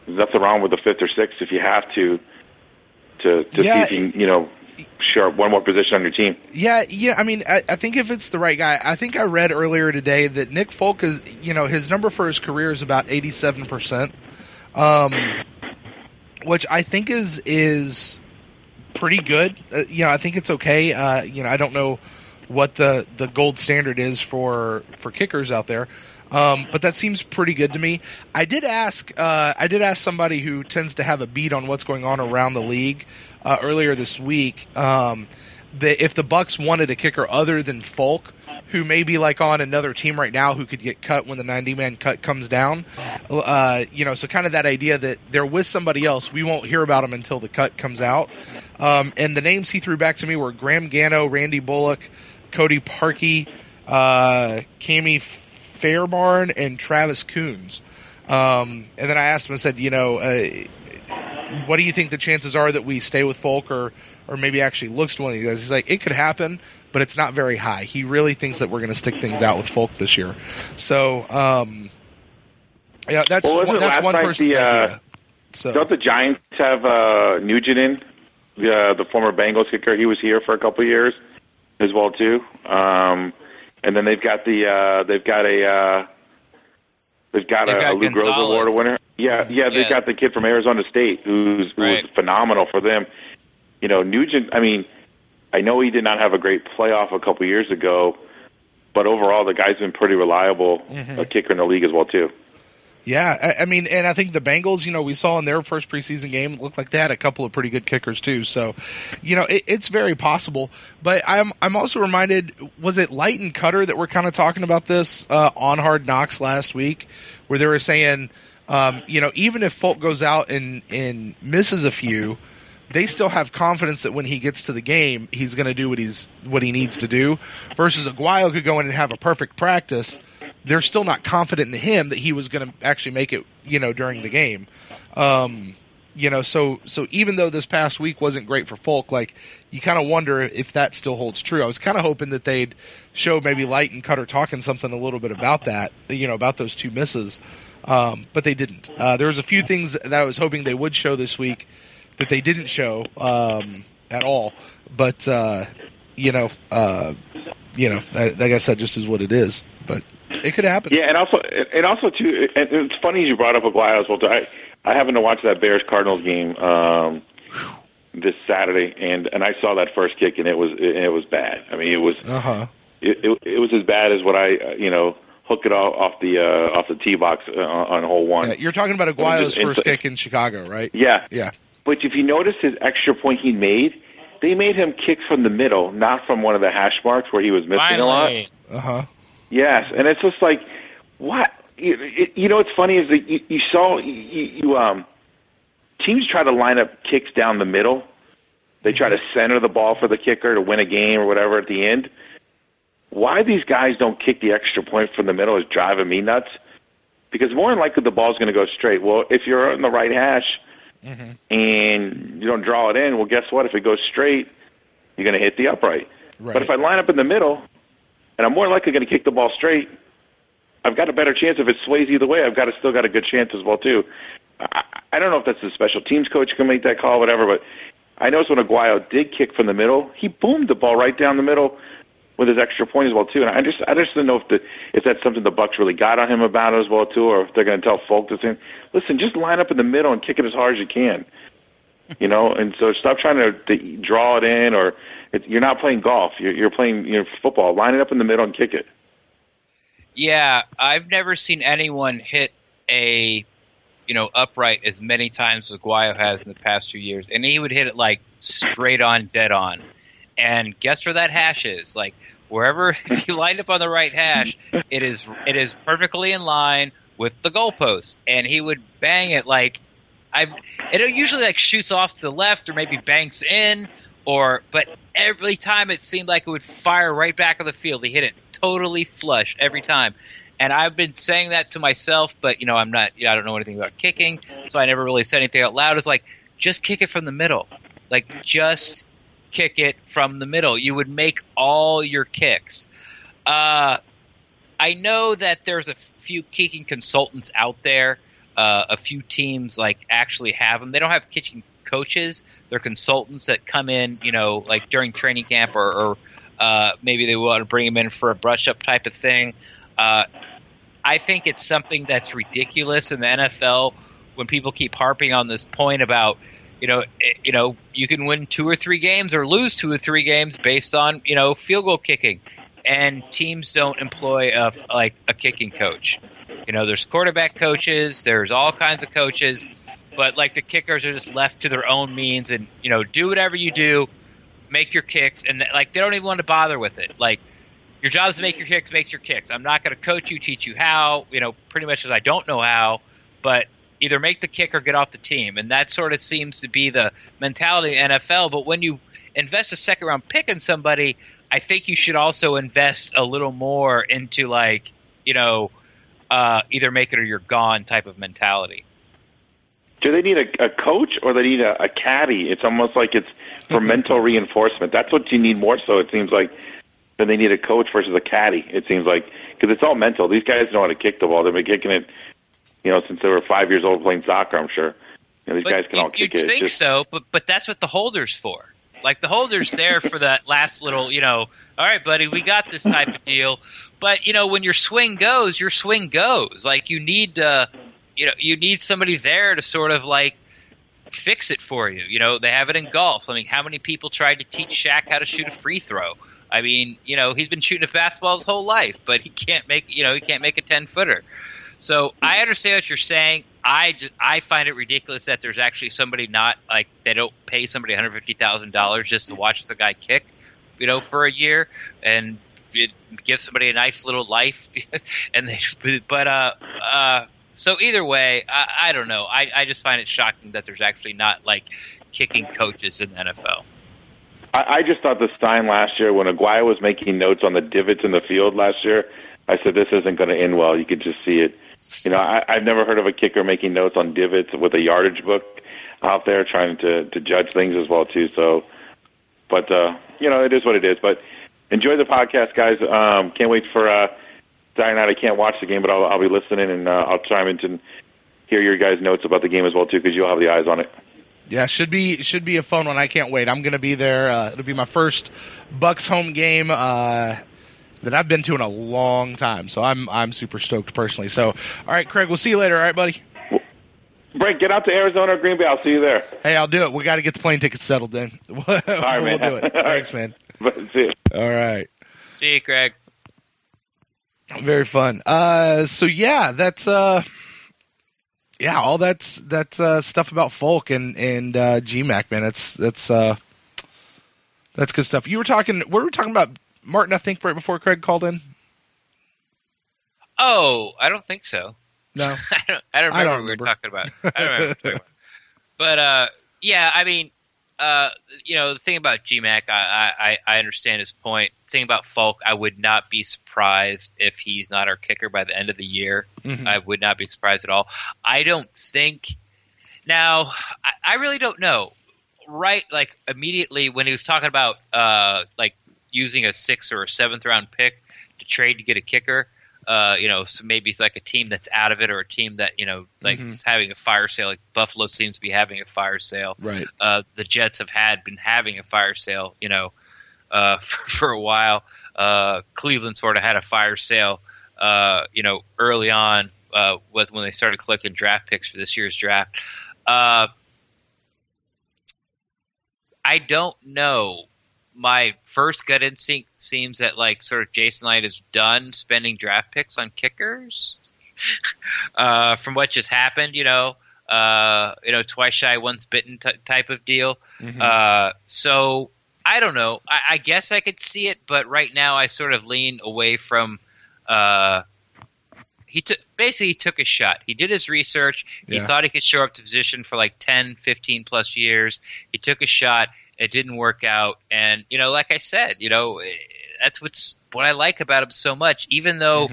there's nothing wrong with the 5th or 6th if you have to see if you can, share one more position on your team. Yeah. I mean, I think if it's the right guy, I think I read earlier today that Nick Folk is, his number for his career is about 87%. Which I think is pretty good. I think it's okay. I don't know what the gold standard is for kickers out there, but that seems pretty good to me. I did ask somebody who tends to have a beat on what's going on around the league earlier this week. if the Bucs wanted a kicker other than Folk, who may be like on another team right now who could get cut when the 90-man cut comes down, so kind of that idea that they're with somebody else, we won't hear about them until the cut comes out. And the names he threw back to me were Graham Gano, Randy Bullock, Cody Parkey, Cammy Fairbarn, and Travis Coons. And then I asked him, I said, what do you think the chances are that we stay with Folk or maybe actually looks to one of these guys? He's like, it could happen, but it's not very high. He really thinks that we're going to stick things out with Folk this year. So, that's one person's idea. So. Don't the Giants have Nugent in, the former Bengals kicker? He was here for a couple of years as well too. And then they've got a Lou Groza Award winner. Yeah, they've got the kid from Arizona State who's phenomenal for them. Nugent, I know he did not have a great playoff a couple years ago, but overall the guy's been pretty reliable, a kicker in the league as well too. Yeah, and I think the Bengals, we saw in their first preseason game, looked like they had a couple of pretty good kickers too. So, it's very possible. But I'm also reminded, was it Light and Cutter that were kind of talking about this on Hard Knocks last week, where they were saying, even if Folk goes out and misses a few, they still have confidence that when he gets to the game, he's going to do what he needs to do. Versus Aguayo could go in and have a perfect practice. They're still not confident in him that he was going to actually make it, during the game. So even though this past week wasn't great for Folk, like, you kind of wonder if that still holds true. I was kind of hoping that they'd show maybe Light and Cutter talking something a little bit about that, about those two misses. But they didn't. There was a few things that I was hoping they would show this week that they didn't show at all. But, like I said, just is what it is. But it could happen. Yeah, and also too, and it's funny you brought up Aguayo as well. I happened to watch that Bears-Cardinals game this Saturday, and I saw that first kick, and it was bad. It was it was as bad as what I hook it off the tee box on hole one. Yeah, you're talking about Aguayo's first kick in Chicago, right? Yeah. Yeah. But if you notice his extra point he made, they made him kick from the middle, not from one of the hash marks where he was missing a lot. Yes, and it's just like, what? What's funny is that you saw teams try to line up kicks down the middle. They try to center the ball for the kicker to win a game or whatever at the end. Why these guys don't kick the extra point from the middle is driving me nuts. Because more than likely the ball's going to go straight. Well, if you're on the right hash and you don't draw it in, well, guess what? If it goes straight, you're going to hit the upright. Right. But if I line up in the middle and I'm more likely going to kick the ball straight, I've got a better chance. If it sways either way, I've still got a good chance as well too. I don't know if that's the special teams coach can make that call, whatever. But I noticed when Aguayo did kick from the middle, he boomed the ball right down the middle with his extra point as well too. And I just don't know if that's something the Bucs really got on him about as well too, or if they're going to tell Folk to say, listen, just line up in the middle and kick it as hard as you can. And so stop trying to draw it in, or you're not playing golf. You're playing football. Line it up in the middle and kick it. Yeah, I've never seen anyone hit a, upright as many times as Aguayo has in the past few years, and he would hit it like straight on, dead on. And guess where that hash is? Like wherever, if you line up on the right hash, it is perfectly in line with the goalpost, and he would bang it like it usually like shoots off to the left or maybe banks in, but every time it seemed like it would fire right back on the field. He hit it totally flush every time. And I've been saying that to myself, but I don't know anything about kicking, so I never really said anything out loud. It's like, just kick it from the middle. Like, just kick it from the middle. You would make all your kicks. I know that there's a few kicking consultants out there. A few teams actually have them. They don't have kicking coaches. They're consultants that come in, like during training camp or maybe they want to bring them in for a brush-up type of thing. I think it's something that's ridiculous in the NFL when people keep harping on this point about, you can win 2 or 3 games or lose 2 or 3 games based on, field goal kicking. And teams don't employ a kicking coach. There's quarterback coaches, there's all kinds of coaches, but the kickers are just left to their own means and, do whatever you do, make your kicks, and like they don't even want to bother with it. Like your job is to make your kicks, make your kicks. I'm not going to coach you, teach you how. Pretty much as I don't know how, but either make the kick or get off the team, and that sort of seems to be the mentality in NFL. But when you invest a second round pick in somebody, I think you should also invest a little more into either make it or you're gone type of mentality. Do they need a coach or they need a caddy? It's almost like it's for mental reinforcement. That's what you need more so, it seems like, than they need a coach versus a caddy, it seems like. Because it's all mental. These guys know how to kick the ball. They've been kicking it, since they were 5 years old playing soccer, I'm sure. These guys can all kick it. You'd think so, but that's what the holder's for. Like, the holder's there for that last little, all right, buddy, we got this type of deal. But, when your swing goes, your swing goes. Like, you need you need somebody there to sort of like fix it for you. They have it in golf. I mean, how many people tried to teach Shaq how to shoot a free throw? I mean, he's been shooting a basketball his whole life, but he can't make a 10-footer. So I understand what you're saying. I find it ridiculous that there's actually somebody they don't pay somebody $150,000 just to watch the guy kick, for a year and give somebody a nice little life. So either way, I don't know. I just find it shocking that there's actually not like kicking coaches in the NFL. I just thought the Stein last year, when Aguayo was making notes on the divots in the field last year, I said, this isn't going to end well. You could just see it. I've never heard of a kicker making notes on divots with a yardage book out there trying to judge things as well, too. So, but, it is what it is. But enjoy the podcast, guys. Can't wait for Saturday night. I can't watch the game, but I'll be listening, and I'll chime in to hear your guys' notes about the game as well, too, because you'll have the eyes on it. Yeah, should be a fun one. I can't wait. I'm going to be there. It'll be my first Bucs home game that I've been to in a long time, so I'm super stoked personally. So, all right, Craig, we'll see you later. All right, buddy. Brent, get out to Arizona or Green Bay. I'll see you there. Hey, I'll do it. We got to get the plane tickets settled then. All right, man. We'll do it. Thanks, man. See you. All right. See you, Craig. Very fun. So yeah, that's all that's stuff about Folk and GMAC, man. That's good stuff. What were we talking about, Martin? I think right before Craig called in. Oh, I don't think so. No, I don't remember what we were talking about. I don't remember what we were talking about. But yeah, I mean, the thing about GMAC, I understand his point. The thing about Folk, I would not be surprised if he's not our kicker by the end of the year. Mm-hmm. I would not be surprised at all. I don't think. Now, I really don't know. Right, like immediately when he was talking about like using a 6th or a 7th round pick to trade to get a kicker. So maybe it's like a team that's out of it, or a team that is having a fire sale. Like Buffalo seems to be having a fire sale. Right. The Jets have been having a fire sale. For a while. Cleveland sort of had a fire sale. Early on when they started collecting draft picks for this year's draft. I don't know. My first gut instinct seems that sort of Jason Light is done spending draft picks on kickers. From what just happened, twice shy, once bitten type of deal. Mm-hmm. So I don't know. I guess I could see it, but right now I sort of lean away from. He took a shot. He did his research. He thought he could show up to position for 10, 15 plus years. He took a shot. It didn't work out, and like I said, that's what I like about him so much. Even though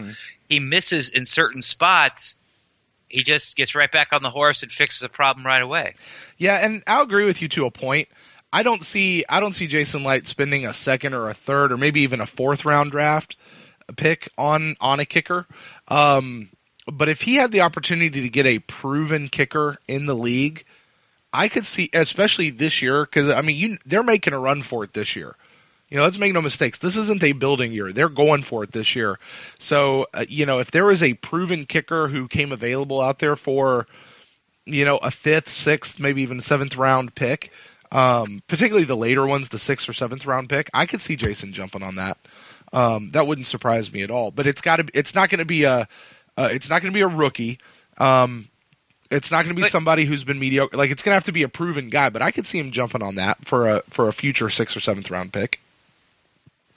he misses in certain spots, he just gets right back on the horse and fixes a problem right away. Yeah, and I'll agree with you to a point. I don't see Jason Light spending a 2nd or a 3rd or maybe even a 4th round draft pick on a kicker. But if he had the opportunity to get a proven kicker in the league, I could see, especially this year, because they're making a run for it this year. Let's make no mistakes. This isn't a building year. They're going for it this year. So, if there was a proven kicker who came available out there for, a 5th, 6th, maybe even a 7th round pick, particularly the later ones, the 6th or 7th round pick, I could see Jason jumping on that. That wouldn't surprise me at all. But it's not going to be a rookie. It's not going to be somebody who's been mediocre. Like, it's going to have to be a proven guy, but I could see him jumping on that for a future 6th or 7th round pick.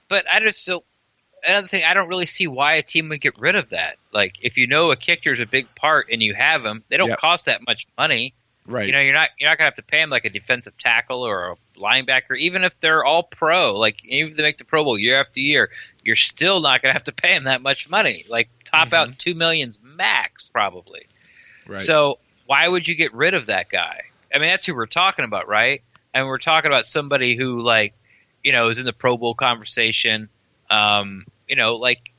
But another thing, I don't really see why a team would get rid of that. Like, if you know a kicker is a big part and you have him, they don't cost that much money. Right. You know, you're not going to have to pay him like a defensive tackle or a linebacker, even if they're all pro. Like, even if they make the Pro Bowl year after year, you're still not going to have to pay him that much money. Like, top out $2 million max, probably. Right. So why would you get rid of that guy? I mean, that's who we're talking about, right? And we're talking about somebody who, like, you know, is in the Pro Bowl conversation. You know, like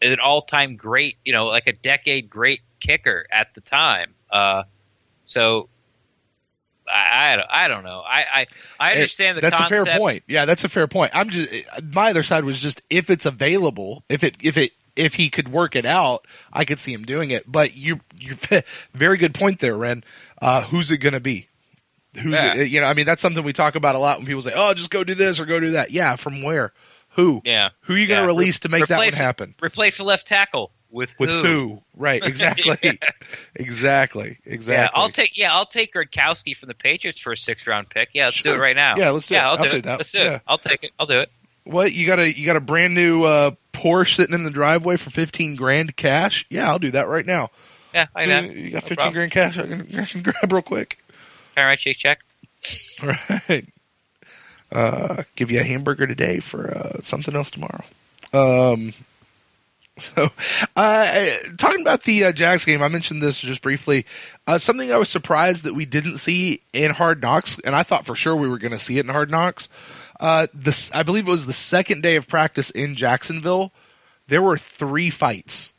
an all-time great, you know, like a decade great kicker at the time. So I don't know. I understand the that's concept. a fair point. Yeah, that's a fair point. I'm just, my other side was just, if it's available, if he could work it out, I could see him doing it. But you very good point there, Ren. Who's it going to be? Who's it? You know, I mean, that's something we talk about a lot when people say, "Oh, just go do this or go do that." Yeah, from where? Who? Yeah. Who are you going to release to make that one happen? Replace the left tackle with who? Right. Exactly. Exactly. Yeah, I'll take Gronkowski from the Patriots for a 6th round pick. Yeah, let's do it right now. Yeah, let's do it. I'll do say it. that. Let's do it. I'll take it. I'll do it. What, you got a brand new Porsche sitting in the driveway for $15,000 cash? Yeah, I'll do that right now. Yeah, I know. You got $15,000 cash? I can grab real quick. All right, check. All right. Give you a hamburger today for something else tomorrow. So, talking about the Jags game, I mentioned this just briefly. Something I was surprised that we didn't see in Hard Knocks, and I thought for sure we were going to see it in Hard Knocks. I believe it was the second day of practice in Jacksonville. There were 3 fights.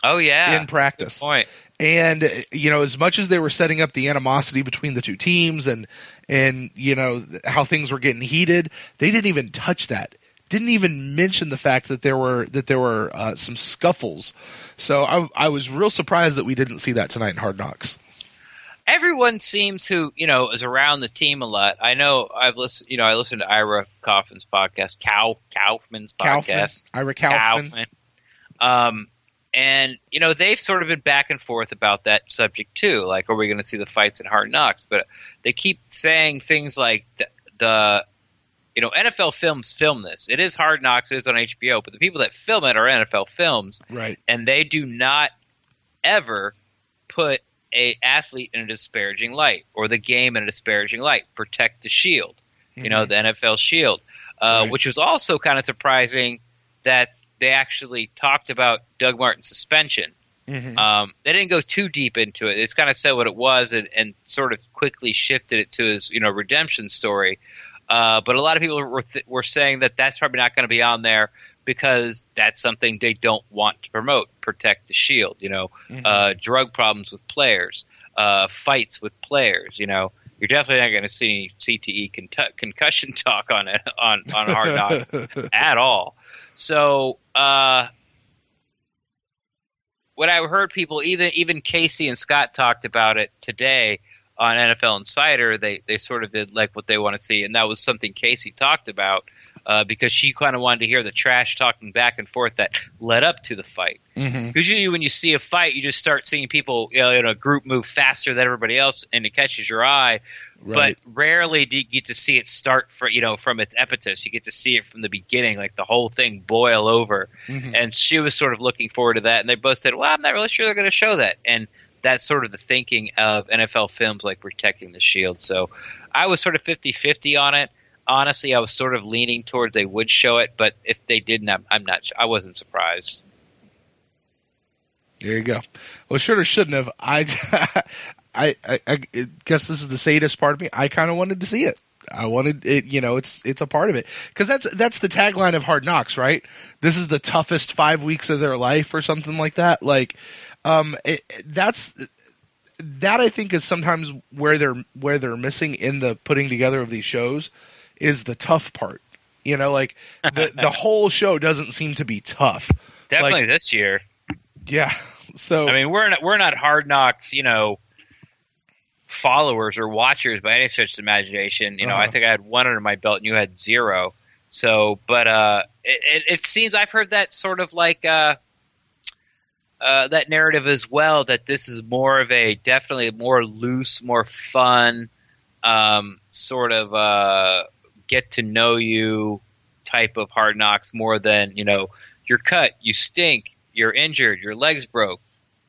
Oh yeah, in practice. Good point. And, you know, as much as they were setting up the animosity between the two teams and you know, how things were getting heated, they didn't even touch that. Didn't even mention the fact that there were some scuffles. So I was real surprised that we didn't see that tonight in Hard Knocks. Everyone seems who, you know, is around the team a lot. I know I listened to Ira Kaufman's podcast, Kaufman's podcast. Ira Kaufman. And, you know, they've sort of been back and forth about that subject, too. Like, are we going to see the fights in Hard Knocks? But they keep saying things like the you know, NFL Films film this. It is Hard Knocks. It is on HBO. But the people that film it are NFL Films. Right. And they do not ever put a athlete in a disparaging light or the game in a disparaging light. Protect the shield. Mm-hmm. You know, the NFL shield. Right. Which was also kind of surprising that they actually talked about Doug Martin's suspension. Mm-hmm. They didn't go too deep into it. It's kind of said what it was and sort of quickly shifted it to his, you know, redemption story. But a lot of people were saying that that's probably not going to be on there because that's something they don't want to promote. Protect the shield, you know, mm-hmm. Drug problems with players, fights with players. You know, you're definitely not going to see CTE concussion talk on Hard Knocks at all. So, what I heard people, even Casey and Scott talked about it today on NFL Insider. They sort of did like what they want to see, and that was something Casey talked about because she kind of wanted to hear the trash talking back and forth that led up to the fight. Because mm-hmm. usually when you see a fight, you just start seeing people, you know, in a group move faster than everybody else, and it catches your eye. Right. But rarely do you get to see it start from its impetus. You get to see it from the beginning, like the whole thing boil over. Mm-hmm. And she was sort of looking forward to that, and they both said, "Well, I'm not really sure they're going to show that." And that's sort of the thinking of NFL Films, like protecting the shield. So I was sort of 50-50 on it. Honestly, I was sort of leaning towards they would show it, but if they didn't, I'm not. I wasn't surprised. There you go. Well, should or shouldn't have. I guess this is the sadist part of me. I kind of wanted to see it. I wanted it. You know, it's a part of it because that's the tagline of Hard Knocks, right? This is the toughest 5 weeks of their life, or something like that. Like, that I think is sometimes where they're missing in the putting together of these shows is the tough part. You know, like the whole show doesn't seem to be tough. Definitely like, this year. Yeah. So I mean, we're not Hard Knocks, you know, followers or watchers by any stretch of the imagination. You know, I think I had one under my belt and you had 0. So, but it seems I've heard that sort of like that narrative as well, that this is more of a definitely more loose, more fun, sort of get to know you type of Hard Knocks more than, you're cut, you stink, you're injured, your legs broke,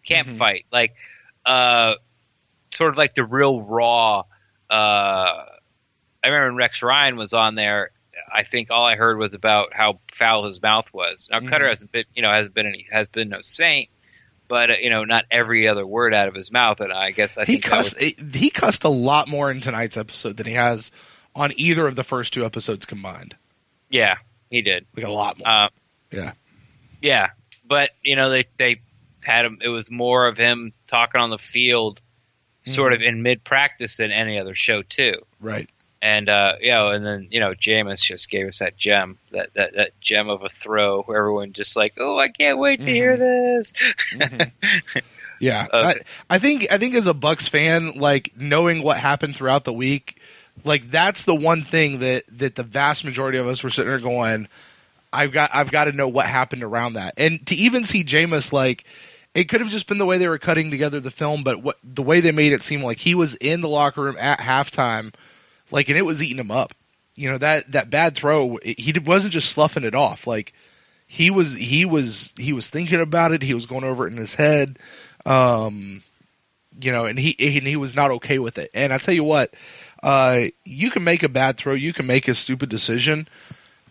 can't fight. Like, sort of like the real raw. I remember when Rex Ryan was on there, I think all I heard was about how foul his mouth was. Now Cutter has been no saint, but not every other word out of his mouth. And I guess he cussed a lot more in tonight's episode than he has on either of the first two episodes combined. Yeah, he did. Like a lot more. Yeah, but they had him. It was more of him talking on the field, sort of in mid practice than any other show too. Right. And and then Jameis just gave us that gem, that gem of a throw where everyone just like, oh, I can't wait to hear this. Yeah, I think as a Bucs fan, like knowing what happened throughout the week, like that's the one thing that the vast majority of us were sitting there going, I've got to know what happened around that, and to even see Jameis, like it could have just been the way they were cutting together the film, but the way they made it seem like he was in the locker room at halftime. Like, and it was eating him up. That bad throw, he wasn't just sloughing it off. Like, he was thinking about it. He was going over it in his head. And he was not okay with it. And I tell you what, you can make a bad throw, you can make a stupid decision,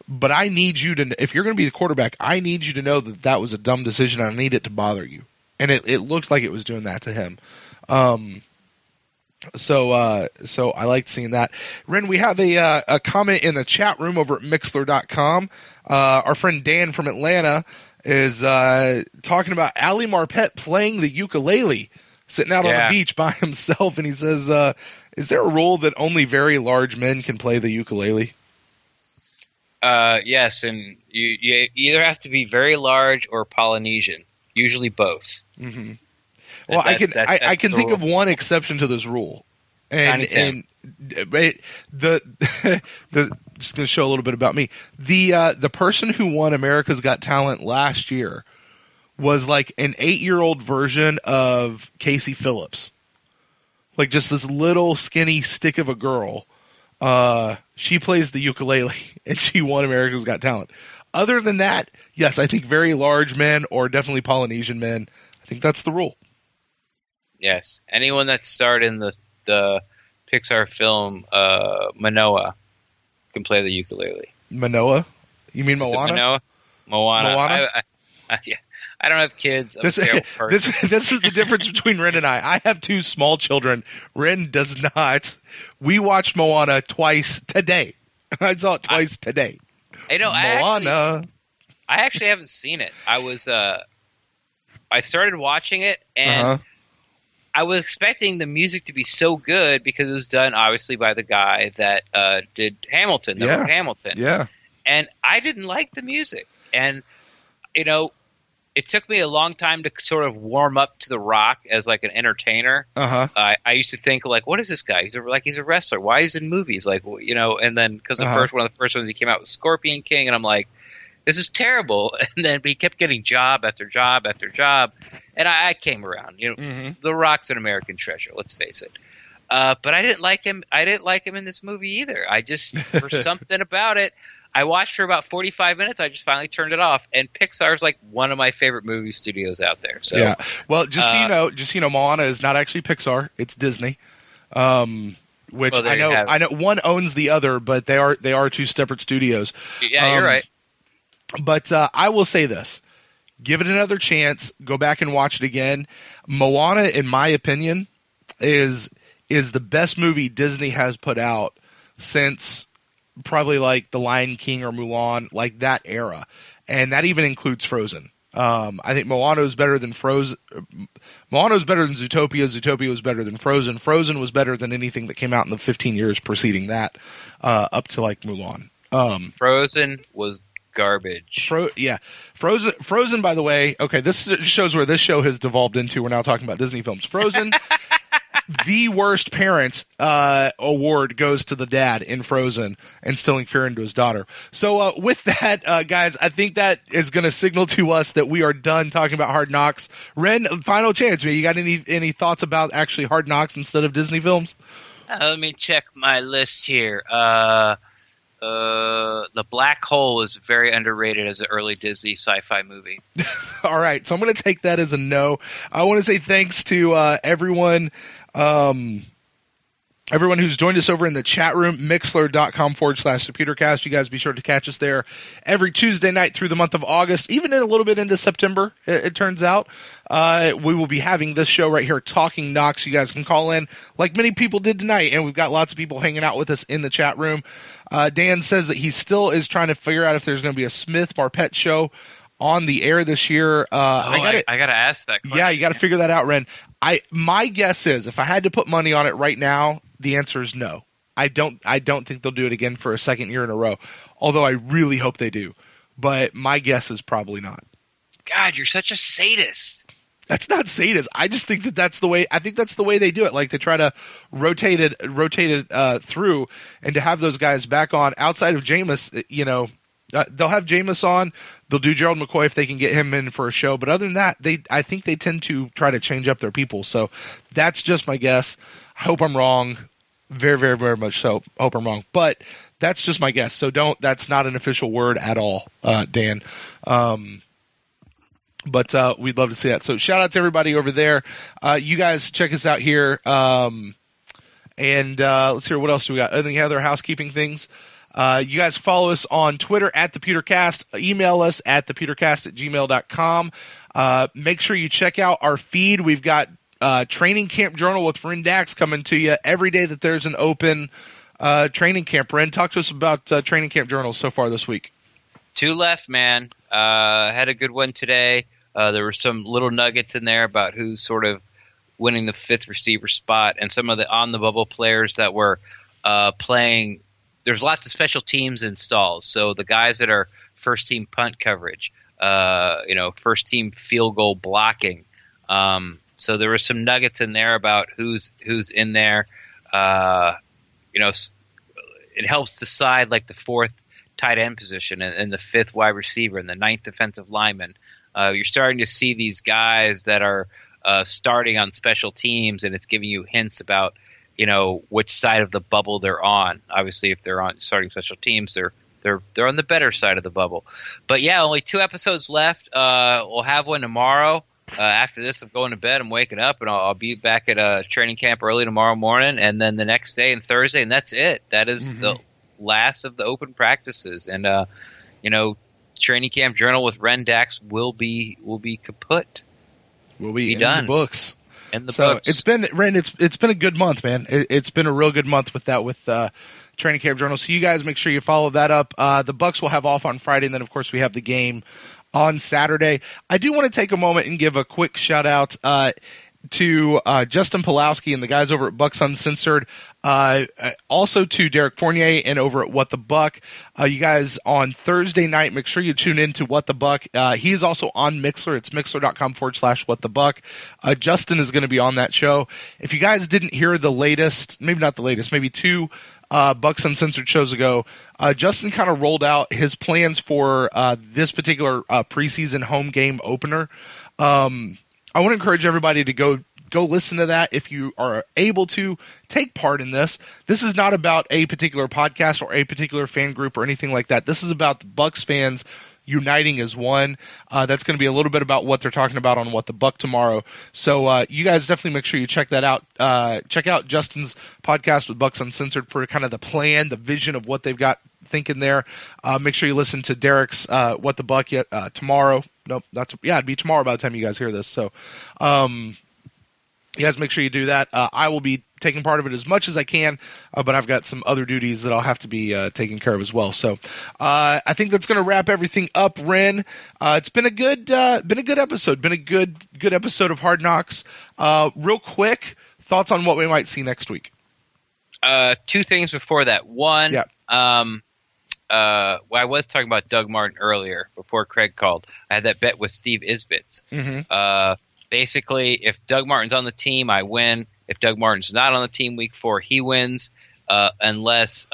but I need you to, if you're going to be the quarterback, I need you to know that was a dumb decision. I need it to bother you. And it looked like it was doing that to him. So I liked seeing that. Ren, we have a comment in the chat room over at Mixler.com. Our friend Dan from Atlanta is talking about Ali Marpet playing the ukulele, sitting out on the beach by himself, and he says, is there a rule that only very large men can play the ukulele? Yes, and you either have to be very large or Polynesian, usually both. Mm-hmm. Well, I can think of one exception to this rule, and just going to show a little bit about me. The person who won America's Got Talent last year was like an 8-year-old version of Casey Phillips, like just this little skinny stick of a girl. She plays the ukulele, and she won America's Got Talent. Other than that, yes, I think very large men or definitely Polynesian men. I think that's the rule. Yes, anyone that starred in the Pixar film Manoa can play the ukulele. Manoa? You mean Moana? Moana. I don't have kids. I'm a terrible person. This is the difference between Ren and I. I have 2 small children. Ren does not. We watched Moana twice today. I saw it twice today. Moana. I actually haven't seen it. I started watching it, and I was expecting the music to be so good because it was done, obviously, by the guy that did Hamilton, wrote Hamilton. Yeah. And I didn't like the music. And, it took me a long time to sort of warm up to The Rock as, like, an entertainer. I used to think, like, what is this guy? He's a wrestler. Why is he in movies? Like, and then because one of the first ones he came out was Scorpion King, and I'm like, this is terrible. And then he kept getting job after job after job. And I came around. The Rock's an American treasure, let's face it. But I didn't like him. I didn't like him in this movie either. I just, for something about it, I watched for about 45 minutes. I just finally turned it off. And Pixar's like one of my favorite movie studios out there. So yeah. Well, just so you know, Moana is not actually Pixar. It's Disney. Which I know one owns the other, but they are 2 separate studios. Yeah, you're right. But I will say this. Give it another chance. Go back and watch it again. Moana, in my opinion, is the best movie Disney has put out since probably like The Lion King or Mulan, like that era. And that even includes Frozen. I think Moana is better than Frozen. Moana is better than Zootopia. Zootopia was better than Frozen. Frozen was better than anything that came out in the 15 years preceding that, up to like Mulan. Frozen was garbage. Frozen, by the way, okay, this shows where this show has devolved into. We're now talking about Disney films. Frozen the worst parent award goes to the dad in Frozen, instilling fear into his daughter. So with that, guys, I think that is going to signal to us that we are done talking about Hard Knocks. Ren, final chance. You got any thoughts about actually Hard Knocks instead of Disney films? Let me check my list here. The Black Hole is very underrated as an early Disney sci-fi movie. All right, so I'm going to take that as a no. I want to say thanks to everyone who's joined us over in the chat room, mixler.com/ThePeterCast. You guys be sure to catch us there every Tuesday night through the month of August, even in a little bit into September, it turns out. We will be having this show right here, Talking Knocks. You guys can call in like many people did tonight, and we've got lots of people hanging out with us in the chat room. Dan says that he still is trying to figure out if there's going to be a Smith-Marpet show on the air this year. I got to ask that question. Yeah, you got to figure that out, Ren. My guess is, if I had to put money on it right now, the answer is no. I don't think they'll do it again for a second year in a row, although I really hope they do. But my guess is probably not. God, you're such a sadist. That's not sadist. I just think that's the way. I think that's the way they do it. Like, they try to rotate it through, and to have those guys back on outside of Jameis, they'll have Jameis on. They'll do Gerald McCoy if they can get him in for a show. But other than that, I think they tend to try to change up their people. So that's just my guess. I hope I'm wrong. Very, very, very much so. Hope I'm wrong. But that's just my guess. So that's not an official word at all, Dan. But we'd love to see that. So shout out to everybody over there. You guys check us out here. And let's hear what else do we got. Any other housekeeping things? You guys follow us on Twitter at ThePeterCast. Email us at ThePeterCast@gmail.com. Make sure you check out our feed. We've got Training Camp Journal with Ren Dax coming to you every day that there's an open training camp. Ren, talk to us about Training Camp Journal so far this week. 2 left, man. Had a good one today. There were some little nuggets in there about who's sort of winning the 5th receiver spot, and some of the on-the-bubble players that were playing. There's lots of special teams installs. So the guys that are first-team punt coverage, first-team field goal blocking. So there were some nuggets in there about who's in there. It helps decide like the 4th tight end position and the 5th wide receiver and the 9th defensive lineman. You're starting to see these guys that are starting on special teams, and it's giving you hints about which side of the bubble they're on. Obviously, if they're on starting special teams, they're on the better side of the bubble. But yeah, only 2 episodes left. We'll have one tomorrow. After this, I'm going to bed. I'm waking up, and I'll be back at training camp early tomorrow morning, and then the next day and Thursday, and that's it. That is the last of the open practices, and Training Camp Journal with Ren Dax will be kaput. Will be in done. The books. In the so books. It's been Ren. It's been a good month, man. It's been a real good month with that with Training Camp Journal. So you guys make sure you follow that up. The Bucs will have off on Friday, and then of course we have the game on Saturday. I do want to take a moment and give a quick shout out to Justin Pulowski and the guys over at Bucs Uncensored, also to Derek Fournier and over at What the Buck. You guys on Thursday night, make sure you tune in to What the Buck. He is also on Mixler. It's mixler.com/What the Buck. Justin is going to be on that show. If you guys didn't hear the latest, maybe not the latest, maybe 2 Bucs Uncensored shows ago, Justin kind of rolled out his plans for this particular preseason home game opener. I want to encourage everybody to go listen to that if you are able to take part in this. This is not about a particular podcast or a particular fan group or anything like that. This is about the Bucs fans uniting as one. That's going to be a little bit about what they're talking about on What the Buck tomorrow. So you guys definitely make sure you check that out. Check out Justin's podcast with Bucs Uncensored for kind of the plan, the vision of what they've got thinking there. Make sure you listen to Derek's What the Buck tomorrow. Nope, it'd be tomorrow by the time you guys hear this. So you guys make sure you do that. I will be taking part of it as much as I can, but I've got some other duties that I'll have to be taking care of as well. So I think that's going to wrap everything up, Ren. It's been a good episode. Been a good episode of Hard Knocks. Real quick, thoughts on what we might see next week? 2 things before that. One, yeah. I was talking about Doug Martin earlier before Craig called. I had that bet with Steve Isbitz. Basically, if Doug Martin's on the team, I win. If Doug Martin's not on the team week 4, he wins, unless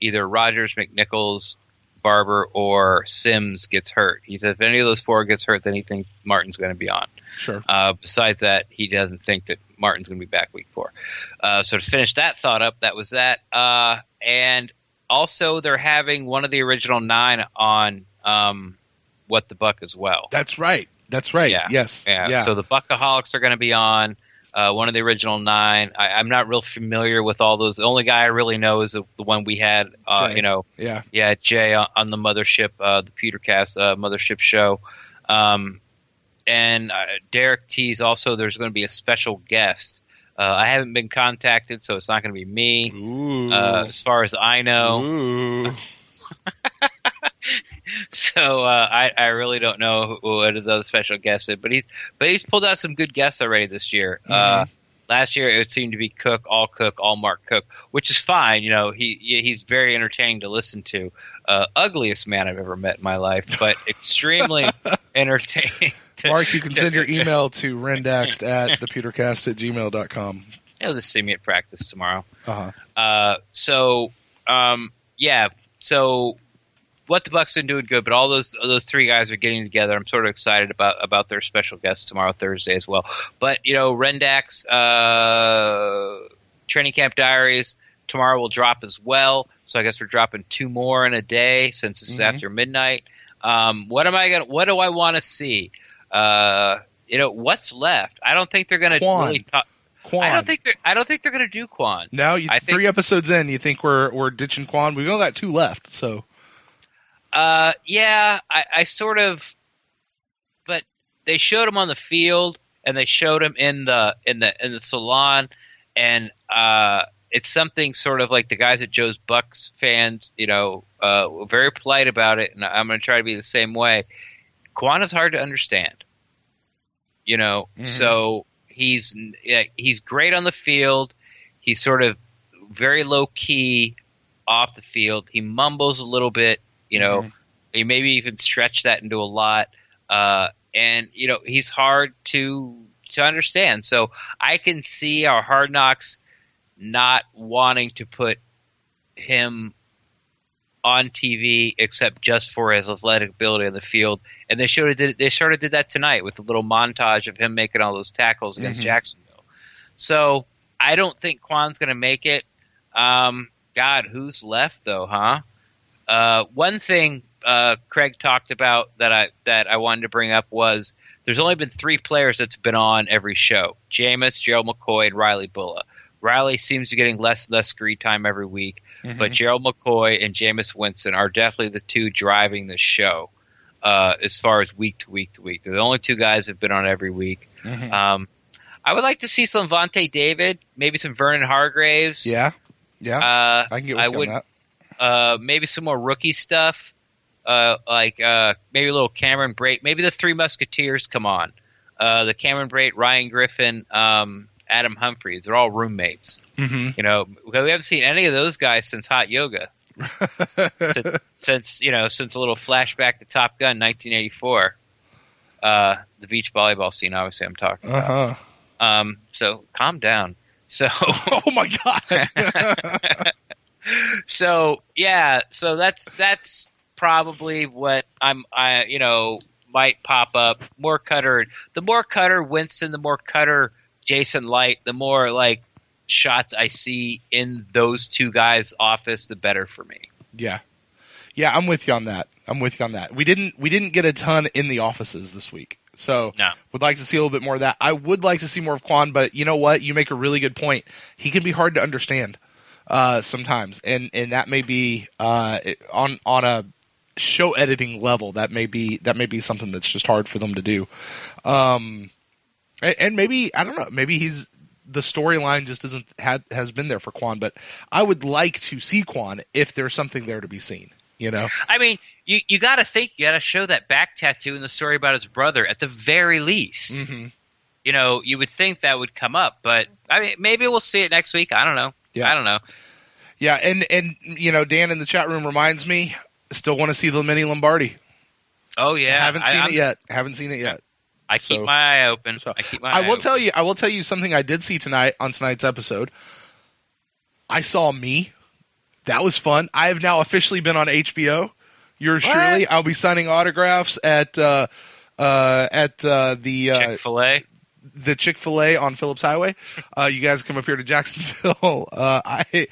either Rogers, McNichols, Barber, or Sims gets hurt. He said if any of those 4 gets hurt, then he thinks Martin's going to be on. Sure. Besides that, he doesn't think that Martin's going to be back week 4. So to finish that thought up, that was that. And also, they're having one of the original 9 on What the Buck as well. That's right. Yeah. Yes. Yeah. So the Buckaholics are going to be on one of the original 9. I'm not real familiar with all those. The only guy I really know is the one we had. Jay. Jay on the Mothership, the Pewtercast Mothership show. And Derek teased also there's going to be a special guest. I haven't been contacted, so it's not going to be me. As far as I know. So I really don't know what his other special guest is, but he's pulled out some good guests already this year. Last year it seemed to be Cook, all Mark Cook, which is fine. He's very entertaining to listen to. Ugliest man I've ever met in my life, but extremely entertaining. Mark, you can send your email to rendaxt at thepewtercast@gmail.com. He'll just see me at practice tomorrow. Uh-huh. So What the Bucs are doing good, but all those 3 guys are getting together. I'm sort of excited about their special guests tomorrow, Thursday as well. But Rendax Training Camp Diaries tomorrow will drop as well. So I guess we're dropping 2 more in a day since this is after midnight. What do I want to see? What's left? I don't think they're going to really talk. Quan. I don't think they're going to do Quan. Now, 3 episodes in, you think we're ditching Quan? We've only got 2 left, so. I sort of, but they showed him on the field and they showed him in the salon, and it's something sort of like the guys at Joe's Bucs fans, were very polite about it, and I'm going to try to be the same way. Quan is hard to understand, so he's great on the field. He's sort of very low key off the field. He mumbles a little bit. You maybe even stretch that into a lot. And he's hard to understand. So I can see our Hard Knocks not wanting to put him on TV except just for his athletic ability on the field. And they sort of did that tonight with a little montage of him making all those tackles against Jacksonville. So I don't think Quan's going to make it. God, who's left though, huh? One thing Craig talked about that I wanted to bring up was there's only been 3 players that's been on every show: Jameis, Gerald McCoy, and Riley Bulla. Riley seems to be getting less and less screen time every week, but Gerald McCoy and Jameis Winston are definitely the 2 driving the show as far as week to week to week. They're the only 2 guys that have been on every week. I would like to see some Vontae David, maybe some Vernon Hargraves. Yeah. I can get with you on that. Maybe some more rookie stuff, maybe a little Cameron Brate. Maybe the 3 Musketeers come on. The Cameron Brate, Ryan Griffin, Adam Humphries. They're all roommates. We haven't seen any of those guys since Hot Yoga. since a little flashback to Top Gun 1984. The beach volleyball scene, obviously, I'm talking about. So calm down. So. Oh my God. So that's probably what might pop up. More Cutter. The more Cutter Winston, the more Cutter Jason Light, the more like shots I see in those 2 guys' office, the better for me. Yeah, I'm with you on that. We didn't get a ton in the offices this week, so would like to see a little bit more of that. I would like to see more of Quan, but you know what? You make a really good point. He can be hard to understand sometimes, and that may be on a show editing level. That may be something that's just hard for them to do. And maybe, I don't know, maybe the storyline just has been there for Quan, but I would like to see Quan if there's something there to be seen, I mean, you got to show that back tattoo in the story about his brother at the very least. You would think that would come up, but I mean, maybe we'll see it next week. I don't know. I don't know. Yeah. And Dan in the chat room reminds me, still want to see the mini Lombardi. Oh yeah. Haven't seen it yet. I keep my eye open. I will tell you something I did see tonight on tonight's episode. I saw Me. That was fun. I have now officially been on HBO. Yours truly. I'll be signing autographs at the Chick-fil-A. The Chick-fil-A on Phillips Highway. You guys come up here to Jacksonville. The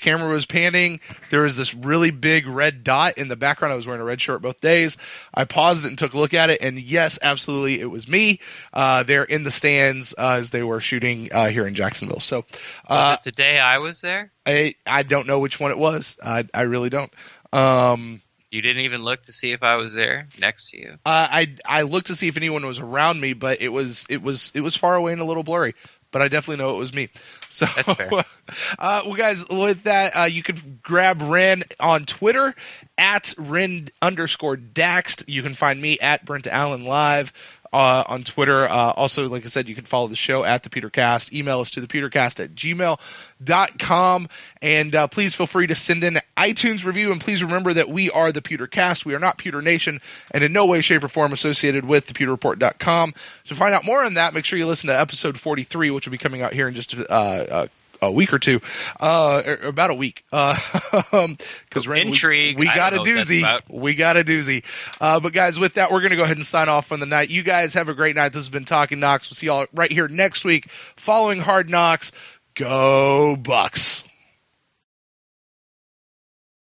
camera was panning. There was this really big red dot in the background. I was wearing a red shirt both days. I paused it and took a look at it, and yes, absolutely, it was me. There in the stands as they were shooting here in Jacksonville. So, was it the day I was there? I don't know which one it was. I really don't. You didn't even look to see if I was there next to you. I looked to see if anyone was around me, but it was far away and a little blurry. But I definitely know it was me. So, that's fair. Well, guys, with that, you can grab Ren on Twitter at Ren_Daxt. You can find me at Brent Allen Live. On Twitter. Also, like I said, you can follow the show at The Petercast. Email us to thepetercast@gmail.com. And please feel free to send in an iTunes review. And please remember that we are The Petercast. We are not Pewter Nation and in no way, shape, or form associated with thepewterreport.com. To find out more on that, make sure you listen to episode 43, which will be coming out here in just a week or two, about a week, because intrigue. We got a doozy. We got a doozy. But guys, with that, we're going to go ahead and sign off on the night. You guys have a great night. This has been Talking Knocks. We'll see y'all right here next week following Hard Knocks. Go Bucs.